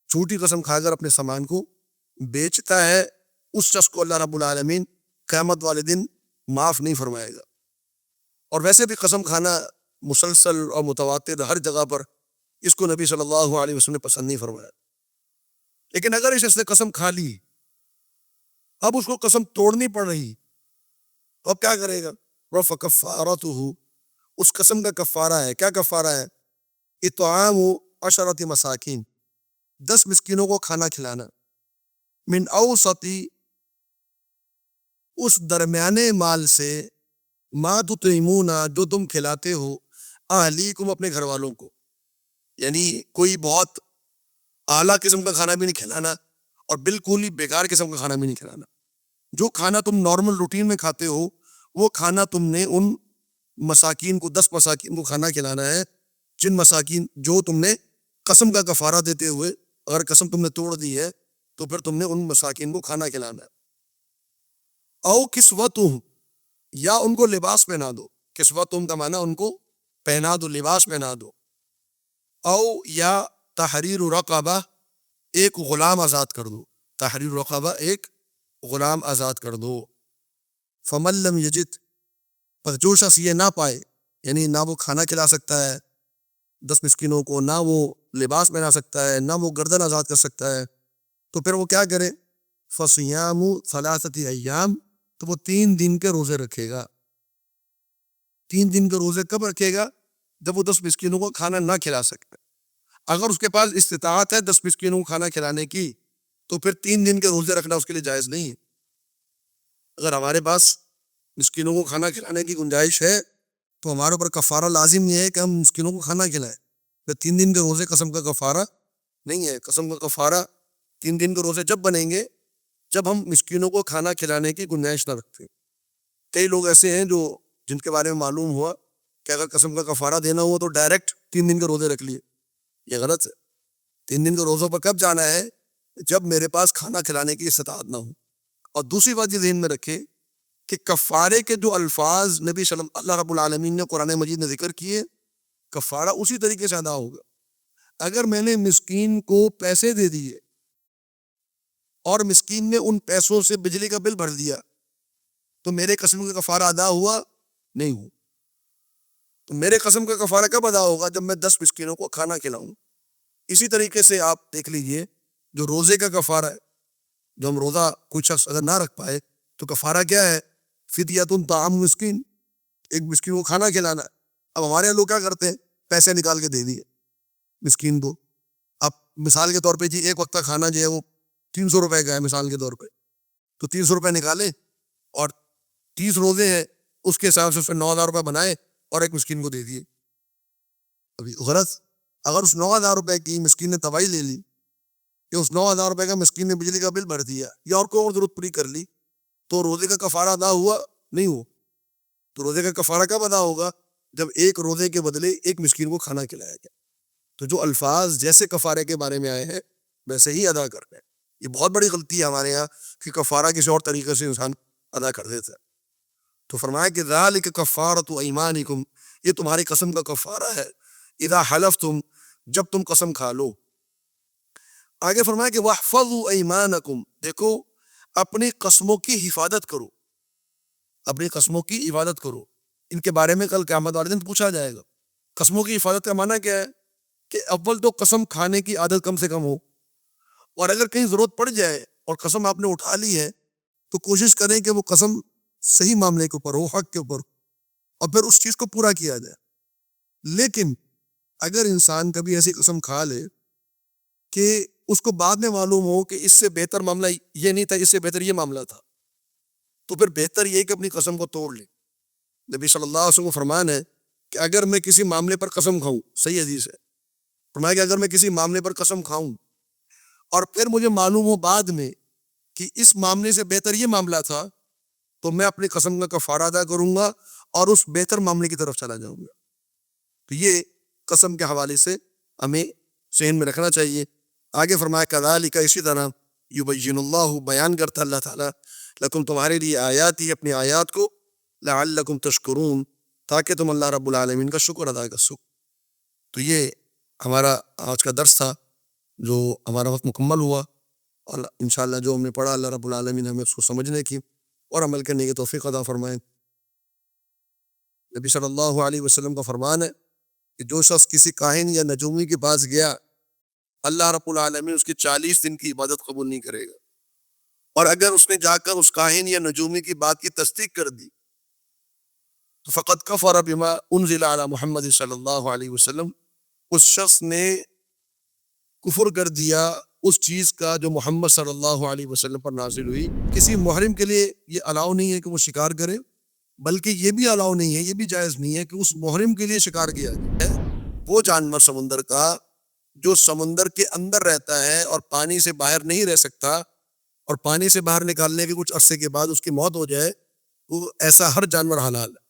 جھوٹی قسم کھا کر اپنے سامان کو بیچتا ہے. اس شخص کو اللہ رب العالمین قیامت والے دن معاف نہیں فرمائے گا. اور ویسے بھی قسم کھانا مسلسل اور متواتر ہر جگہ پر، اس کو نبی صلی اللہ علیہ وسلم نے پسند نہیں فرمایا. لیکن اگر اس شخص نے قسم کھا لی، اب اس کو قسم توڑنی پڑ رہی، تو اب کیا کرے گا؟ فَكَفَّارَتُهُ، اس قسم کا کفارہ ہے. کیا کفارہ ہے؟ اطعام 10 مساکین، 10 مسکینوں کو کھانا کھلانا، من اوسط، اس درمیانے مال سے، ما تطعمون، جو تم کھلاتے ہو، اہلیکم، اپنے گھر والوں کو. یعنی کوئی بہت اعلیٰ قسم کا کھانا بھی نہیں کھلانا اور بالکل ہی بیکار قسم کا کھانا بھی نہیں کھلانا. جو کھانا تم نارمل روٹین میں کھاتے ہو وہ کھانا تم نے ان مساکین کو 10 مساکین کو کھانا کھلانا ہے جن مساکین جو تم نے قسم کا کفارہ دیتے ہوئے اگر قسم تم نے توڑ دی ہے تو پھر تم نے ان مساکین کو کھانا کھلانا ہے. او کسوتہم یا ان کو لباس پہنا دو. کسوتہم کا معنی ان کو پہنا دو لباس پہنا دو. او یا تحریر رقبہ ایک غلام آزاد کر دو. تحریر رقبہ ایک غلام آزاد کر دو. فمن لم یجد پر جو شخص یہ نہ پائے یعنی نہ وہ کھانا کھلا سکتا ہے 10 مسکینوں کو, نہ وہ لباس پہنا سکتا ہے, نہ وہ گردن آزاد کر سکتا ہے, تو پھر وہ کیا کرے؟ فصیام 3 ایام تو وہ 3 دن کے روزے رکھے گا. 3 دن کے روزے کب رکھے گا؟ جب وہ 10 مسکینوں کو کھانا نہ کھلا سکے. اگر اس کے پاس استطاعت ہے 10 مسکینوں کو کھانا کھلانے کی تو پھر 3 دن کے روزے رکھنا اس کے لیے جائز نہیں ہے. اگر ہمارے پاس مسکینوں کو کھانا کھلانے کی گنجائش ہے تو ہمارے اوپر کفارہ لازم یہ ہے کہ ہم مسکینوں کو کھانا کھلائیں. پھر 3 دن کے روزے قسم کا کفارہ نہیں ہے. قسم کا کفارہ 3 دن کے روزے جب بنیں گے جب ہم مسکینوں کو کھانا کھلانے کی گنجائش نہ رکھتے. کئی لوگ ایسے ہیں جن کے بارے میں معلوم ہوا کہ اگر قسم کا کفارہ دینا ہوا تو ڈائریکٹ 3 دن کے روزے رکھ لیے. یہ غلط ہے. 3 دن کے روزوں پر کب جانا ہے؟ جب میرے پاس کھانا کھلانے کی استطاعت نہ ہو. اور دوسری بات یہ ذہن میں رکھے کہ کفارے کے جو الفاظ نبی اللہ رب العالمین نے قرآن مجید میں ذکر کیے کفارہ اسی طریقے سے ادا ہوگا. اگر میں نے مسکین کو پیسے دے دیے اور مسکین نے ان پیسوں سے بجلی کا بل بھر دیا تو میرے قسم کا کفارہ ادا ہوا نہیں ہوا. تو میرے قسم کا کفارہ کب ادا ہوگا؟ جب میں 10 مسکینوں کو کھانا کھلاؤں. اسی طریقے سے آپ دیکھ لیجئے جو روزے کا کفارہ ہے, جو ہم روزہ کوئی شخص اگر نہ رکھ پائے تو کفارہ کیا ہے؟ فدیۃ طعام مسکین, ایک مسکین کو کھانا کھلانا. اب ہمارے لوگ کیا کرتے ہیں؟ پیسے نکال کے دے دیے مسکین کو. اب مثال کے طور پہ جی ایک وقت کا کھانا جو ہے وہ 300 روپے کا ہے مثال کے طور پہ, تو 300 روپے نکالے اور 30 روزے ہیں اس کے حساب سے اس میں 9,000 روپے بنائے اور ایک مسکین کو دے دیے. ابھی غرض اگر اس 9,000 روپے کی مسکین نے توائی لے لی کہ اس 9,000 روپے کا مسکین نے بجلی کا بل بھر دیا یا اور کوئی اور ضرورت پوری کر لی تو روزے کا کفارہ ادا ہوا نہیں ہوا. تو روزے کا کفارہ کب ادا ہوگا؟ جب ایک روزے کے بدلے ایک مسکین کو کھانا کھلایا گیا. تو جو الفاظ جیسے کفارے کے بارے میں آئے ہیں ویسے ہی ادا کرنا ہے. یہ بہت بڑی غلطی ہے ہمارے یہاں کہ کفارہ کسی اور طریقے سے انسان ادا کر دیتا ہے. تو فرمایا کہ ذالک کفارۃ ایمانکم, یہ تمہاری قسم کا کفارہ ہے. اذا حلفتم, جب تم قسم کھا لو. آگے فرمایا کہ واحفظوا ایمانکم, دیکھو اپنی قسموں کی حفاظت کرو. اپنی قسموں کی عبادت کرو. ان کے بارے میں کل قیامت والے دن پوچھا جائے گا. قسموں کی حفاظت کا معنی کیا ہے؟ کہ اول تو قسم کھانے کی عادت کم سے کم ہو, اور اگر کہیں ضرورت پڑ جائے اور قسم آپ نے اٹھا لی ہے تو کوشش کریں کہ وہ قسم صحیح معاملے کے اوپر ہو, حق کے اوپر, اور پھر اس چیز کو پورا کیا جائے. لیکن اگر انسان کبھی ایسی قسم کھا لے کہ اس کو بعد میں معلوم ہو کہ اس سے بہتر معاملہ یہ نہیں تھا, اس سے بہتر یہ معاملہ تھا, تو پھر بہتر یہ کہ اپنی قسم کو توڑ لے. نبی صلی اللہ علیہ وسلم کو فرمان ہے کہ اگر میں کسی معاملے پر قسم کھاؤں, صحیح حدیث ہے, فرمایا کہ اگر میں کسی معاملے پر قسم کھاؤں اور پھر مجھے معلوم ہو بعد میں کہ اس معاملے سے بہتر یہ معاملہ تھا تو میں اپنی قسم کا کفارہ ادا کروں گا اور اس بہتر معاملے کی طرف چلا جاؤں گا. تو یہ قسم کے حوالے سے ہمیں ذہن میں رکھنا چاہیے. آگے فرمایا کذالک, اسی طرح یبین اللہ, بیان کرتا اللہ تعالیٰ, لکم, تمہارے لیے آیات ہی, اپنی آیات کو, لعلکم تشکرون, تاکہ تم اللہ رب العالمین کا شکر ادا کر سکو. تو یہ ہمارا آج کا درس تھا جو ہمارا وقت مکمل ہوا, اور انشاءاللہ جو ہم نے پڑھا اللہ رب العالمین ہمیں اس کو سمجھنے کی اور عمل کرنے کی توفیق عطا فرمائیں. نبی صلی اللہ علیہ وسلم کا فرمان ہے کہ جو شخص کسی کاہن یا نجومی کے پاس گیا اللہ رب العالمین اس کی 40 دن کی عبادت قبول نہیں کرے گا, اور اگر اس نے جا کر اس کاہن یا نجومی کی بات کی تصدیق کر دی تو فقط کفر بما انزل علی محمد صلی اللہ علیہ وسلم, اس شخص نے کفر کر دیا اس چیز کا جو محمد صلی اللہ علیہ وسلم پر نازل ہوئی. کسی محرم کے لیے یہ الاؤ نہیں ہے کہ وہ شکار کرے, بلکہ یہ بھی الاؤ نہیں ہے, یہ بھی جائز نہیں ہے کہ اس محرم کے لیے شکار کیا جائے. وہ جانور سمندر کا جو سمندر کے اندر رہتا ہے اور پانی سے باہر نہیں رہ سکتا, اور پانی سے باہر نکالنے کے کچھ عرصے کے بعد اس کی موت ہو جائے, وہ ایسا ہر جانور حلال ہے.